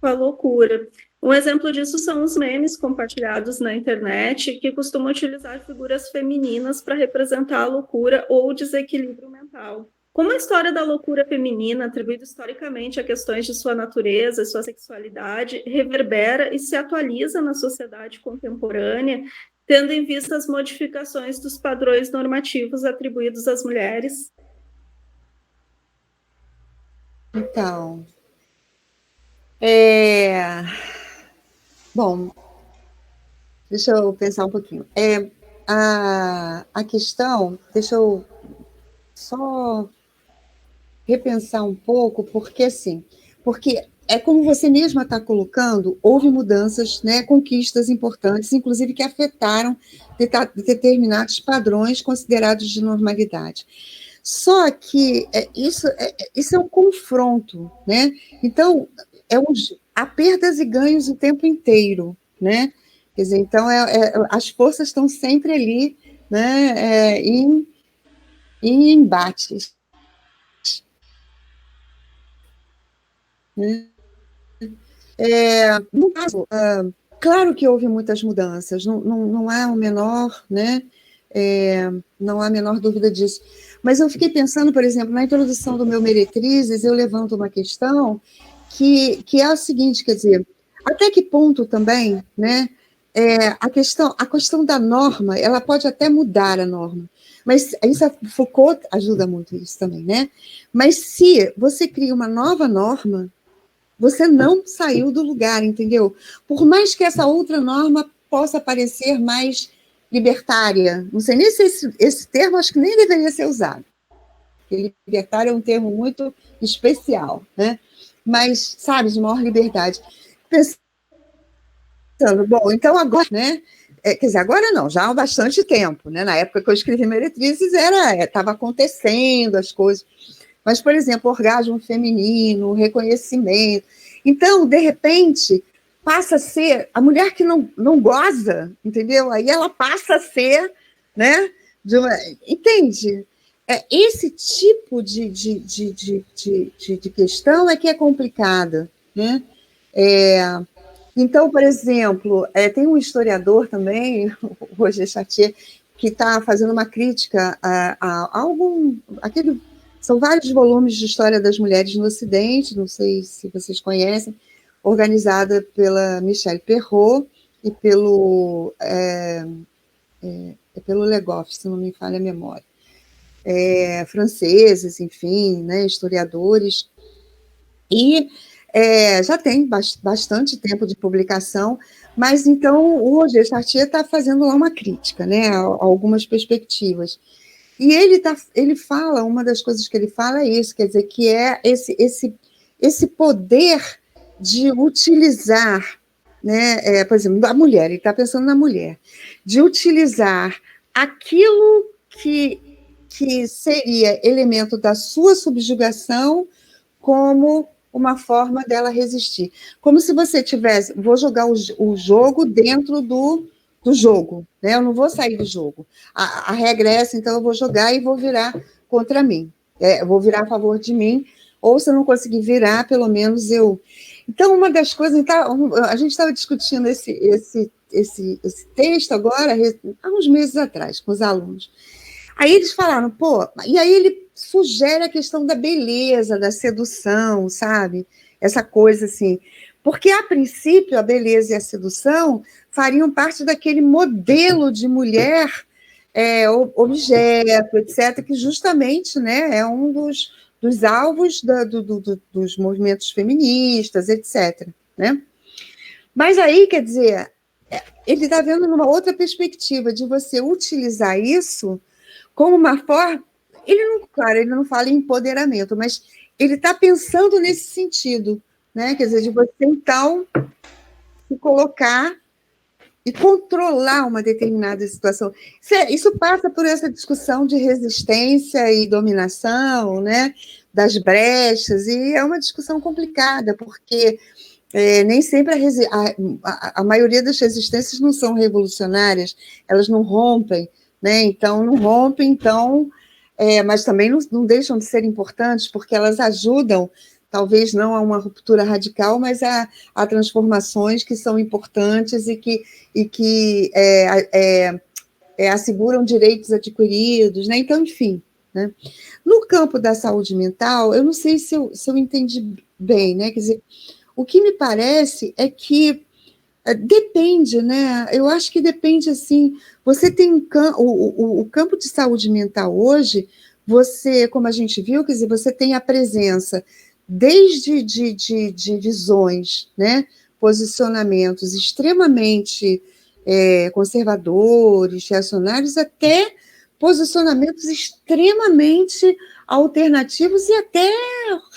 [SPEAKER 4] com a loucura. Um exemplo disso são os memes compartilhados na internet, que costumam utilizar figuras femininas para representar a loucura ou o desequilíbrio mental. Como a história da loucura feminina, atribuída historicamente a questões de sua natureza e sua sexualidade, reverbera e se atualiza na sociedade contemporânea, tendo em vista as modificações dos padrões normativos atribuídos às mulheres?
[SPEAKER 2] Então, bom, deixa eu pensar um pouquinho. A questão, deixa eu só repensar um pouco, porque é como você mesma está colocando, houve mudanças, né, conquistas importantes, inclusive que afetaram determinados padrões considerados de normalidade. Só que isso é um confronto, né? Então, há perdas e ganhos o tempo inteiro, né? Quer dizer, então, as forças estão sempre ali, né, em embates. No caso, claro que houve muitas mudanças, não há o menor, né? Não há a menor dúvida disso. Mas eu fiquei pensando, por exemplo, na introdução do meu Meretrizes, eu levanto uma questão que é a seguinte, quer dizer, até que ponto também, né, a questão da norma, ela pode até mudar a norma, Mas isso a Foucault ajuda muito isso também, né? Mas se você cria uma nova norma, você não saiu do lugar, entendeu? Por mais que essa outra norma possa parecer mais libertária, não sei nem se esse termo acho que nem deveria ser usado, porque libertário é um termo muito especial, né? Mas, sabe, de maior liberdade. Pensando, bom, então agora, né? Quer dizer, agora não, já há bastante tempo, né? Na época que eu escrevi Meretrizes, estava acontecendo as coisas. Mas, por exemplo, orgasmo feminino, reconhecimento. Então, de repente, passa a ser a mulher que não goza, entendeu? Aí ela passa a ser, né? Entende? Esse tipo de questão é que é complicada, né? Então, por exemplo, tem um historiador também, o Roger Chartier, que está fazendo uma crítica a algum... São vários volumes de História das Mulheres no Ocidente, não sei se vocês conhecem, organizada pela Michelle Perrault e pelo Legoff, se não me falha a memória. Franceses, enfim, né, historiadores, e já tem bastante tempo de publicação, mas então o Roger Chartier está fazendo lá uma crítica, né, a algumas perspectivas. E ele fala, uma das coisas que ele fala é isso, quer dizer, que é esse poder de utilizar, né, por exemplo, a mulher, ele está pensando na mulher, de utilizar aquilo que seria elemento da sua subjugação como uma forma dela resistir. Como se você tivesse... Vou jogar o jogo dentro do jogo, né? Eu não vou sair do jogo. A regra é essa, então eu vou jogar e vou virar contra mim. Eu vou virar a favor de mim, ou se eu não conseguir virar, pelo menos eu... Então, uma das coisas... Então, a gente estava discutindo esse texto agora, há uns meses atrás, com os alunos. Aí eles falaram, e aí ele sugere a questão da beleza, da sedução, sabe? Essa coisa assim... Porque, a princípio, a beleza e a sedução fariam parte daquele modelo de mulher, objeto, etc., que justamente, né, é um dos alvos dos movimentos feministas, etc., né? Mas aí, quer dizer, ele está vendo numa outra perspectiva de você utilizar isso como uma forma... Claro, ele não fala em empoderamento, mas ele está pensando nesse sentido, né? Quer dizer, de você, então, se colocar e controlar uma determinada situação. Isso passa por essa discussão de resistência e dominação, né? Das brechas, e é uma discussão complicada, porque nem sempre a maioria das resistências não são revolucionárias, elas não rompem, né? Então, não rompem, então... mas também não deixam de ser importantes, porque elas ajudam, talvez não a uma ruptura radical, mas a transformações que são importantes e que asseguram direitos adquiridos, né? Então, enfim. Né? No campo da saúde mental, eu não sei se eu entendi bem, né? Quer dizer, o que me parece é que depende, né? Eu acho que depende, assim, você tem o campo de saúde mental hoje, você, como a gente viu, quer dizer, você tem a presença desde de visões, né? Posicionamentos extremamente conservadores, reacionários, até posicionamentos extremamente alternativos e até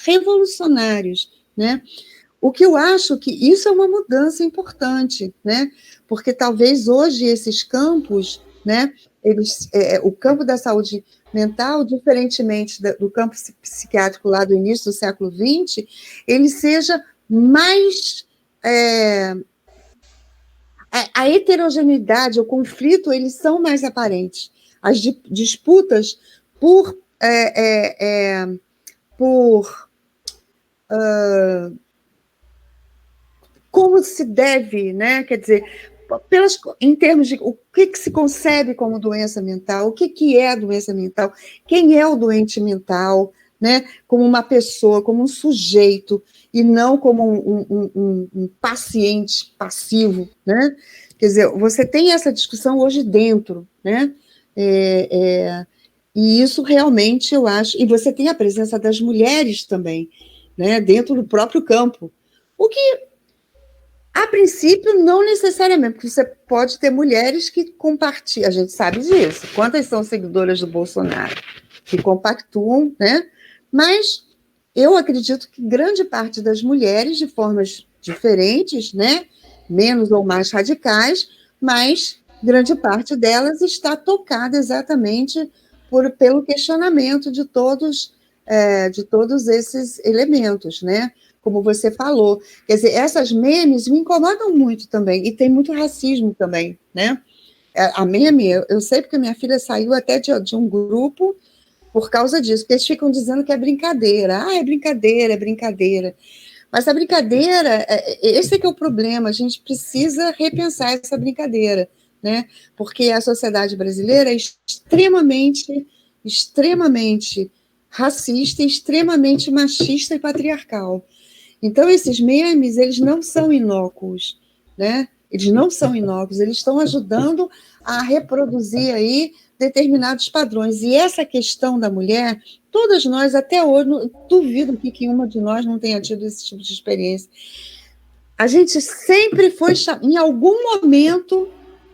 [SPEAKER 2] revolucionários, né? O que eu acho que isso é uma mudança importante, né? Porque talvez hoje esses campos, né? O campo da saúde mental, diferentemente do campo psiquiátrico lá do início do século XX, ele seja mais... a heterogeneidade, o conflito, eles são mais aparentes. As disputas por como se deve, né? Quer dizer, em termos de o que se concebe como doença mental, o que é a doença mental, quem é o doente mental, né? Como uma pessoa, como um sujeito, e não como um paciente passivo, né? Quer dizer, você tem essa discussão hoje dentro, né? E isso realmente eu acho, e você tem a presença das mulheres também, né, dentro do próprio campo, o que, a princípio, não necessariamente, porque você pode ter mulheres que compartilham, a gente sabe disso, quantas são seguidoras do Bolsonaro, que compactuam, né, mas eu acredito que grande parte das mulheres, de formas diferentes, né, menos ou mais radicais, mas grande parte delas está tocada exatamente pelo questionamento de todos esses elementos, né? Como você falou. Quer dizer, essas memes me incomodam muito também, e tem muito racismo também, né? A meme, eu sei porque minha filha saiu até de um grupo por causa disso, porque eles ficam dizendo que é brincadeira. Ah, é brincadeira, é brincadeira. Mas a brincadeira, esse é que é o problema, a gente precisa repensar essa brincadeira, né? Porque a sociedade brasileira é extremamente racista, extremamente machista e patriarcal. Então, esses memes, eles não são inócuos, né? Eles não são inócuos, eles estão ajudando a reproduzir aí determinados padrões. E essa questão da mulher, todas nós, até hoje, duvido que uma de nós não tenha tido esse tipo de experiência. A gente sempre foi, em algum momento,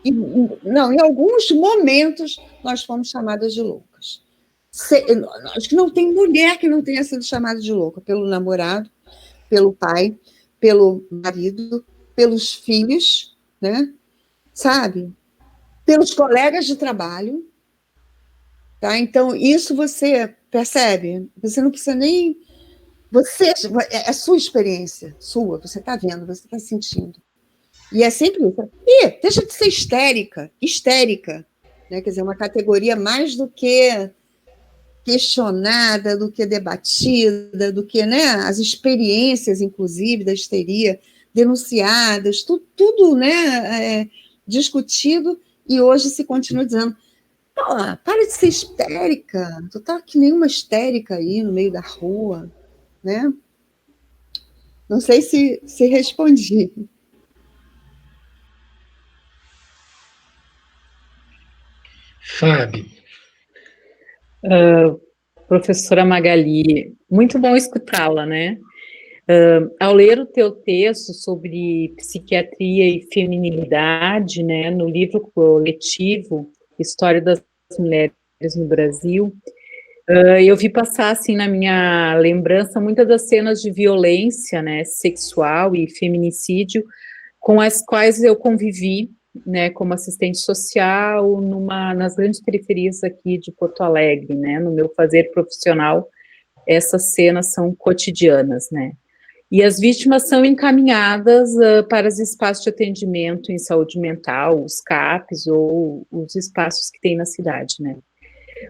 [SPEAKER 2] em alguns momentos, nós fomos chamadas de loucas. Acho que não tem mulher que não tenha sido chamada de louca pelo namorado, pelo pai, pelo marido, pelos filhos, né? Sabe? Pelos colegas de trabalho. Tá? Então, isso você percebe? Você não precisa nem... é a sua experiência, sua, você está vendo, você está sentindo. E é sempre isso. Deixa de ser histérica. Né? Quer dizer, uma categoria mais do que questionada, do que debatida, do que, né, as experiências, inclusive, da histeria denunciadas, tudo né, discutido, e hoje se continua dizendo, para de ser histérica, tu tá que nem uma histérica aí no meio da rua, né? Não sei se respondi.
[SPEAKER 1] Fábio.
[SPEAKER 3] Professora Magali, muito bom escutá-la, né? Ao ler o teu texto sobre psiquiatria e feminilidade, né, no livro coletivo História das Mulheres no Brasil, eu vi passar, assim, na minha lembrança, muitas das cenas de violência, né, sexual e feminicídio com as quais eu convivi, né, como assistente social nas grandes periferias aqui de Porto Alegre, né, no meu fazer profissional, essas cenas são cotidianas, né. E as vítimas são encaminhadas para os espaços de atendimento em saúde mental, os CAPs ou os espaços que tem na cidade, né.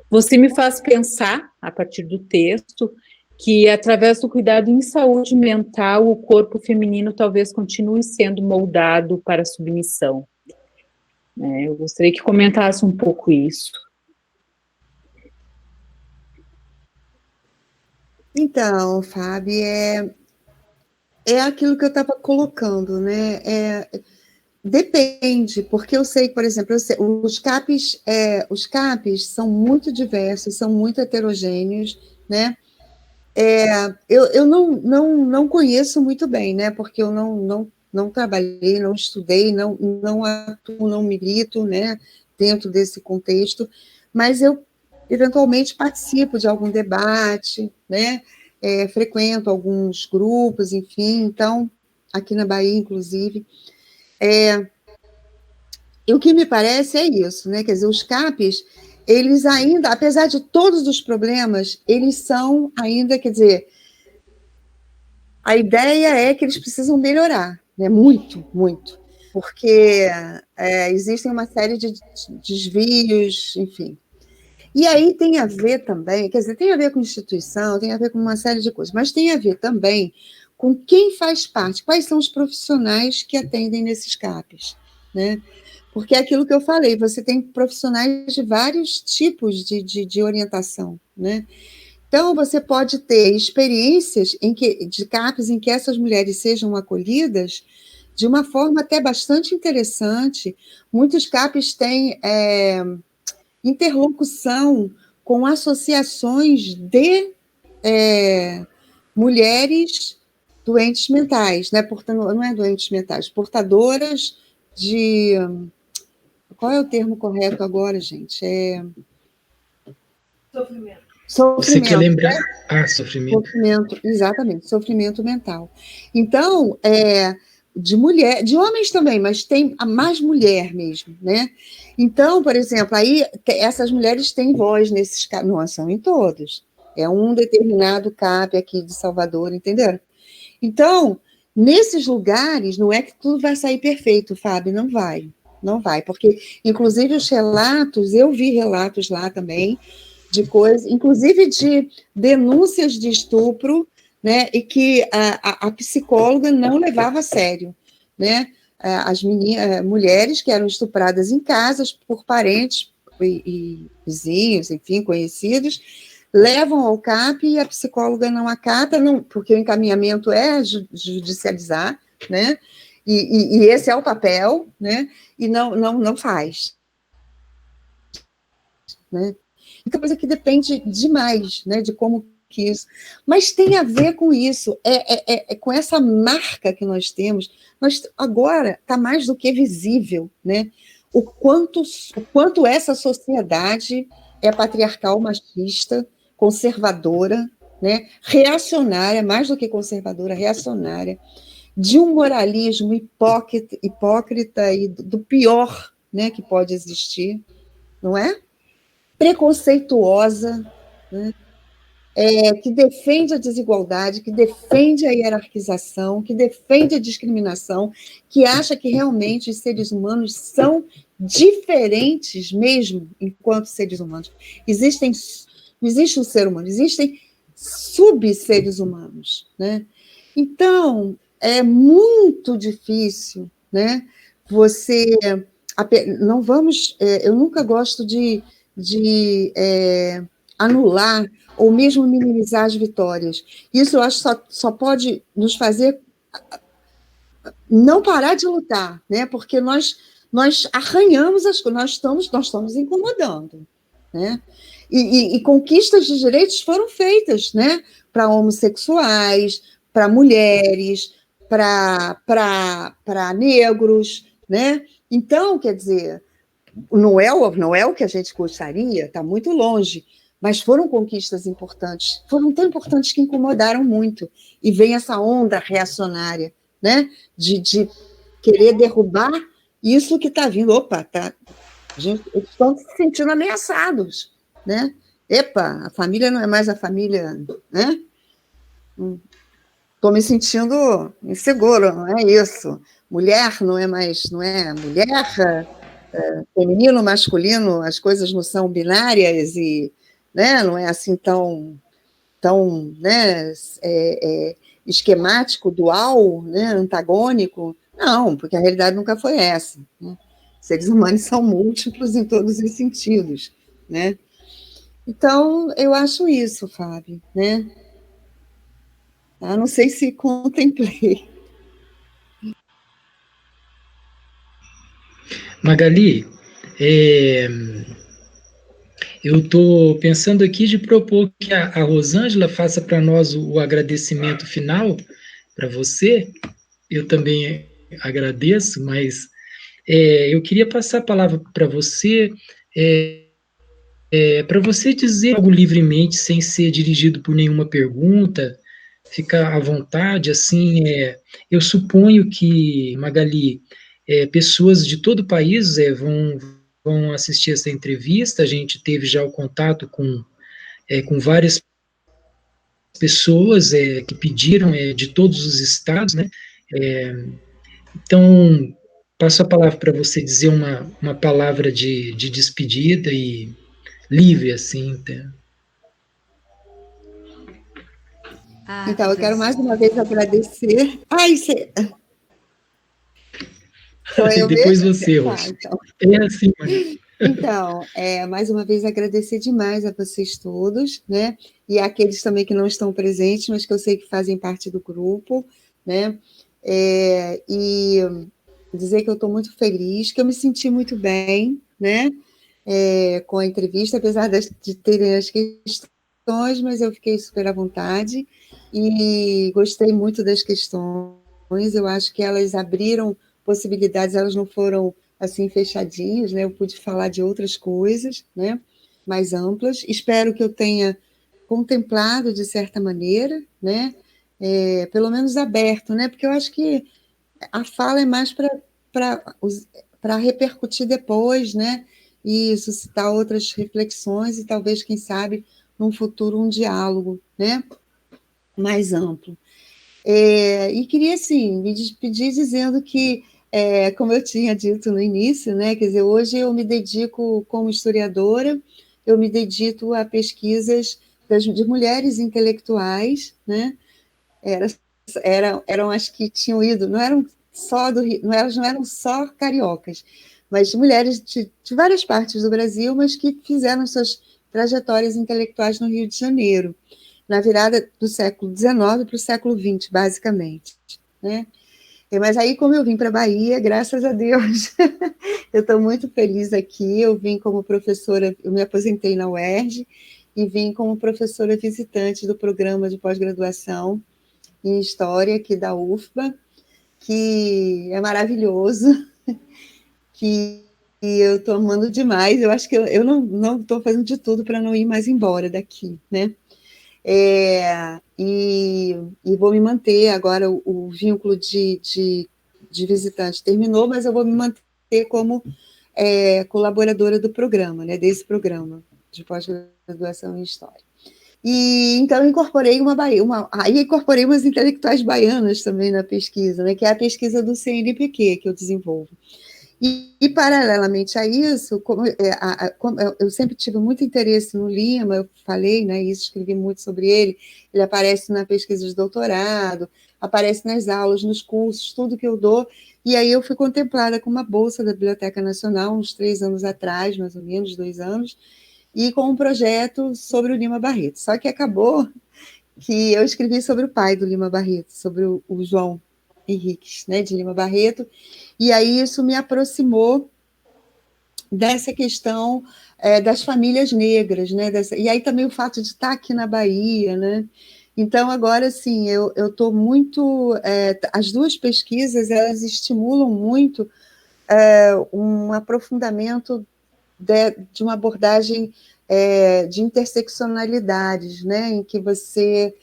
[SPEAKER 3] Você me faz pensar, a partir do texto, que através do cuidado em saúde mental, o corpo feminino talvez continue sendo moldado para a submissão. Eu gostaria que comentasse um pouco isso.
[SPEAKER 2] Então, Fábio, é aquilo que eu estava colocando, né? Depende, porque eu sei, por exemplo, os CAPs são muito diversos, são muito heterogêneos, né? Eu não conheço muito bem, né? Porque eu não trabalhei, não estudei, não atuo, não milito, né? Dentro desse contexto, mas eu eventualmente participo de algum debate, né? Frequento alguns grupos, enfim, então, aqui na Bahia, inclusive. E o que me parece é isso, né? Quer dizer, os CAPs, eles ainda, apesar de todos os problemas, eles são ainda, quer dizer, a ideia é que eles precisam melhorar, né? Muito, muito, porque existem uma série de desvios, enfim. E aí tem a ver também, quer dizer, tem a ver com instituição, tem a ver com uma série de coisas, mas tem a ver também com quem faz parte, quais são os profissionais que atendem nesses CAPs, né? Porque é aquilo que eu falei, você tem profissionais de vários tipos de orientação, né? Então, você pode ter experiências de CAPs em que essas mulheres sejam acolhidas de uma forma até bastante interessante. Muitos CAPs têm interlocução com associações de mulheres doentes mentais, né? Não é doentes mentais, portadoras de... Qual é o termo correto agora, gente?
[SPEAKER 1] Sofrimento. Você quer
[SPEAKER 2] Sofrimento.
[SPEAKER 1] lembrar? Sofrimento.
[SPEAKER 2] Sofrimento, exatamente, sofrimento mental. Então, de homens também, mas tem a mais mulher mesmo, né? Então, por exemplo, aí essas mulheres têm voz nesses casos, não são em todos, é um determinado CAP aqui de Salvador, entendeu? Então, nesses lugares, não é que tudo vai sair perfeito, Fábio, não vai, porque, inclusive, os relatos, eu vi relatos lá também, de coisas, inclusive de denúncias de estupro, né, e que a psicóloga não levava a sério, né, as mulheres que eram estupradas em casas por parentes e vizinhos, enfim, conhecidos, levam ao CAP e a psicóloga não acata, porque o encaminhamento é judicializar, né, e esse é o papel, né, e não faz, né. Então, coisa que depende demais, né, de como que isso... Mas tem a ver com isso, com essa marca que nós temos. Agora está mais do que visível, né, o quanto essa sociedade é patriarcal, machista, conservadora, né, reacionária, mais do que conservadora, reacionária, de um moralismo hipócrita e do pior, né, que pode existir, não é? Preconceituosa, né? Que defende a desigualdade, que defende a hierarquização, que defende a discriminação, que acha que realmente os seres humanos são diferentes mesmo enquanto seres humanos. Não existe um ser humano, existem sub-seres humanos, né? Então, é muito difícil, né? Não vamos... eu nunca gosto de anular ou mesmo minimizar as vitórias. Isso eu acho só pode nos fazer não parar de lutar, né? Porque nós arranhamos as coisas, nós estamos incomodando, né? E conquistas de direitos foram feitas, né? Para homossexuais, para mulheres, para negros, né? Então, quer dizer, não é o que a gente gostaria, está muito longe, mas foram conquistas importantes, foram tão importantes que incomodaram muito, e vem essa onda reacionária, né, de querer derrubar isso que está vindo. Opa, eles estão se sentindo ameaçados, né? Epa, a família não é mais a família, né? Estou me sentindo inseguro, não é isso? Mulher não é mais, não é mulher... feminino, masculino, as coisas não são binárias e, né, não é assim tão né, esquemático, dual, né, antagônico. Não, porque a realidade nunca foi essa, né? Seres humanos são múltiplos em todos os sentidos, né? Então, eu acho isso, Fábio, né? Não sei se contemplei.
[SPEAKER 1] Magali, eu estou pensando aqui de propor que a Rosângela faça para nós o agradecimento final para você. Eu também agradeço, mas eu queria passar a palavra para você, para você dizer algo livremente, sem ser dirigido por nenhuma pergunta, ficar à vontade, assim, eu suponho que, Magali, pessoas de todo o país vão assistir essa entrevista, a gente teve já o contato com várias pessoas que pediram, de todos os estados, né? Então, passo a palavra para você dizer uma palavra de despedida e livre, assim.
[SPEAKER 2] Então, eu quero mais uma vez agradecer. Sou eu
[SPEAKER 1] Depois
[SPEAKER 2] mesmo?
[SPEAKER 1] você, Rosa.
[SPEAKER 2] Então.
[SPEAKER 1] Assim,
[SPEAKER 2] Então, mais uma vez agradecer demais a vocês todos, né? E àqueles também que não estão presentes, mas que eu sei que fazem parte do grupo, né? E dizer que eu estou muito feliz, que eu me senti muito bem, né? com a entrevista, apesar de terem as questões, mas eu fiquei super à vontade e gostei muito das questões. Eu acho que elas abriram possibilidades, elas não foram assim fechadinhas, né? Eu pude falar de outras coisas, né? Mais amplas. Espero que eu tenha contemplado de certa maneira, né? Pelo menos aberto, né? Porque eu acho que a fala é mais para repercutir depois, né? E suscitar outras reflexões e talvez, quem sabe, num futuro, um diálogo, né? Mais amplo. E queria, assim, me despedir dizendo que, como eu tinha dito no início, né? Quer dizer, hoje eu me dedico como historiadora, eu me dedico a pesquisas de mulheres intelectuais, né? Eram as que tinham ido, não eram só do Rio, elas não eram só cariocas, mas mulheres de várias partes do Brasil, mas que fizeram suas trajetórias intelectuais no Rio de Janeiro, na virada do século XIX para o século XX, basicamente, né? Mas aí, como eu vim para a Bahia, graças a Deus, eu estou muito feliz aqui. Eu vim como professora, eu me aposentei na UERJ e vim como professora visitante do programa de pós-graduação em História aqui da UFBA, que é maravilhoso, que eu estou amando demais. Eu acho que eu não estou fazendo de tudo para não ir mais embora daqui, né? E vou me manter agora, o vínculo de visitante terminou, mas eu vou me manter como colaboradora do programa, né, desse programa de pós-graduação em História. E então eu incorporei aí incorporei umas intelectuais baianas também na pesquisa, né, que é a pesquisa do CNPq que eu desenvolvo. Paralelamente a isso, como eu sempre tive muito interesse no Lima, eu falei, né, isso, escrevi muito sobre ele aparece na pesquisa de doutorado, aparece nas aulas, nos cursos, tudo que eu dou, e aí eu fui contemplada com uma bolsa da Biblioteca Nacional, uns 3 anos atrás, mais ou menos, 2 anos, e com um projeto sobre o Lima Barreto. Só que acabou que eu escrevi sobre o pai do Lima Barreto, sobre o João Henriques, né, de Lima Barreto, e aí isso me aproximou dessa questão das famílias negras, né? E aí também o fato de estar aqui na Bahia, né? Então, agora, sim, eu estou muito... as duas pesquisas, elas estimulam muito um aprofundamento de uma abordagem de interseccionalidades, né? Em que você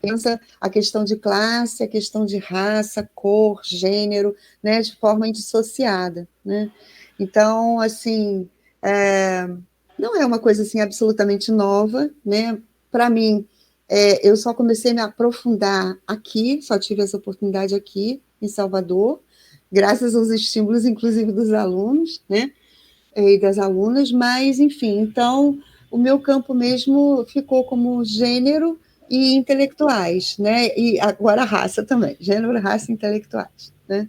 [SPEAKER 2] pensa a questão de classe, a questão de raça, cor, gênero, né, de forma indissociada, né? Então, assim, não é uma coisa assim absolutamente nova, né? Para mim, eu só comecei a me aprofundar aqui, só tive essa oportunidade aqui em Salvador, graças aos estímulos, inclusive dos alunos, né? E das alunas, mas, enfim, então, o meu campo mesmo ficou como gênero e intelectuais, né? E agora raça também, gênero, raça e intelectuais, né?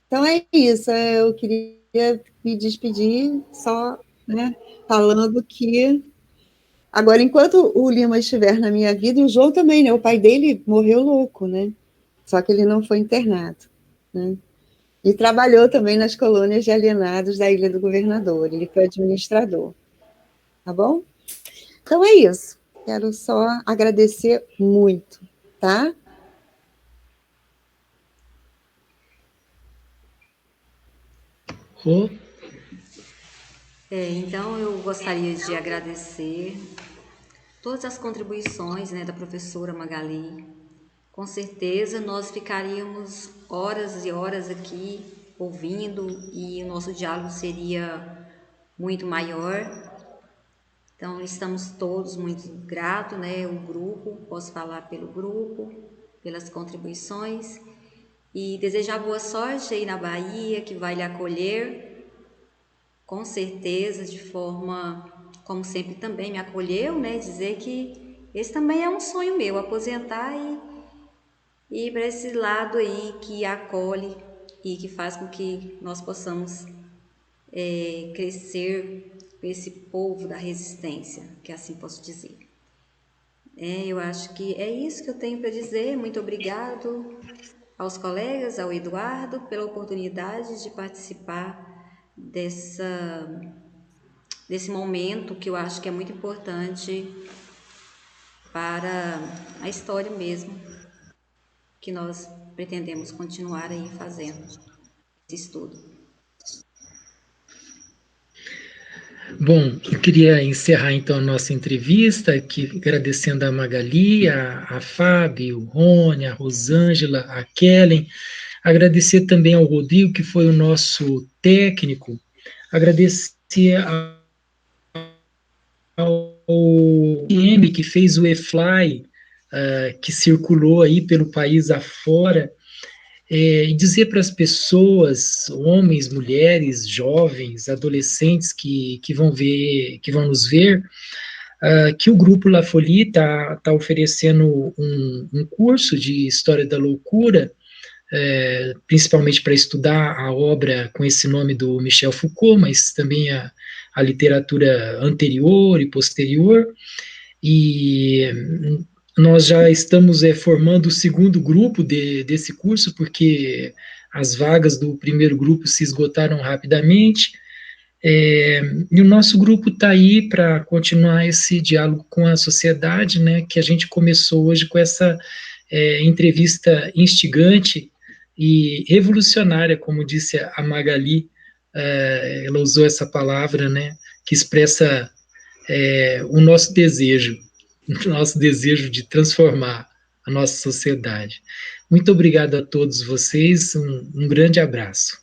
[SPEAKER 2] Então é isso, eu queria me despedir só, né, falando que agora, enquanto o Lima estiver na minha vida, e o João também, né? O pai dele morreu louco, né? Só que ele não foi internado, né? E trabalhou também nas colônias de alienados da Ilha do Governador. Ele foi administrador. Tá bom? Então é isso. Quero só agradecer muito, tá?
[SPEAKER 6] Então, eu gostaria de agradecer todas as contribuições, né, da professora Magali. Com certeza, nós ficaríamos horas e horas aqui ouvindo e o nosso diálogo seria muito maior. Então, estamos todos muito gratos, né? O grupo, posso falar pelo grupo, pelas contribuições. E desejar boa sorte aí na Bahia, que vai lhe acolher, com certeza, de forma, como sempre também me acolheu, né? Dizer que esse também é um sonho meu, aposentar e ir para esse lado aí que acolhe e que faz com que nós possamos crescer com esse povo da resistência, que assim posso dizer. Eu acho que é isso que eu tenho para dizer. Muito obrigado aos colegas, ao Eduardo, pela oportunidade de participar desse momento que eu acho que é muito importante para a história mesmo, que nós pretendemos continuar aí fazendo esse estudo.
[SPEAKER 1] Bom, eu queria encerrar então a nossa entrevista aqui, agradecendo a Magali, a Fábio, o Rony, a Rosângela, a Kellen, agradecer também ao Rodrigo, que foi o nosso técnico, agradecer ao M, que fez o E-Fly, que circulou aí pelo país afora, e dizer para as pessoas, homens, mulheres, jovens, adolescentes que vão nos ver, que o Grupo La Folie tá oferecendo um curso de História da Loucura, principalmente para estudar a obra com esse nome do Michel Foucault, mas também a literatura anterior e posterior, e nós já estamos formando o segundo grupo desse curso, porque as vagas do primeiro grupo se esgotaram rapidamente, e o nosso grupo está aí para continuar esse diálogo com a sociedade, né, que a gente começou hoje com essa entrevista instigante e revolucionária, como disse a Magali, ela usou essa palavra, né, que expressa o nosso desejo de transformar a nossa sociedade. Muito obrigado a todos vocês, um grande abraço.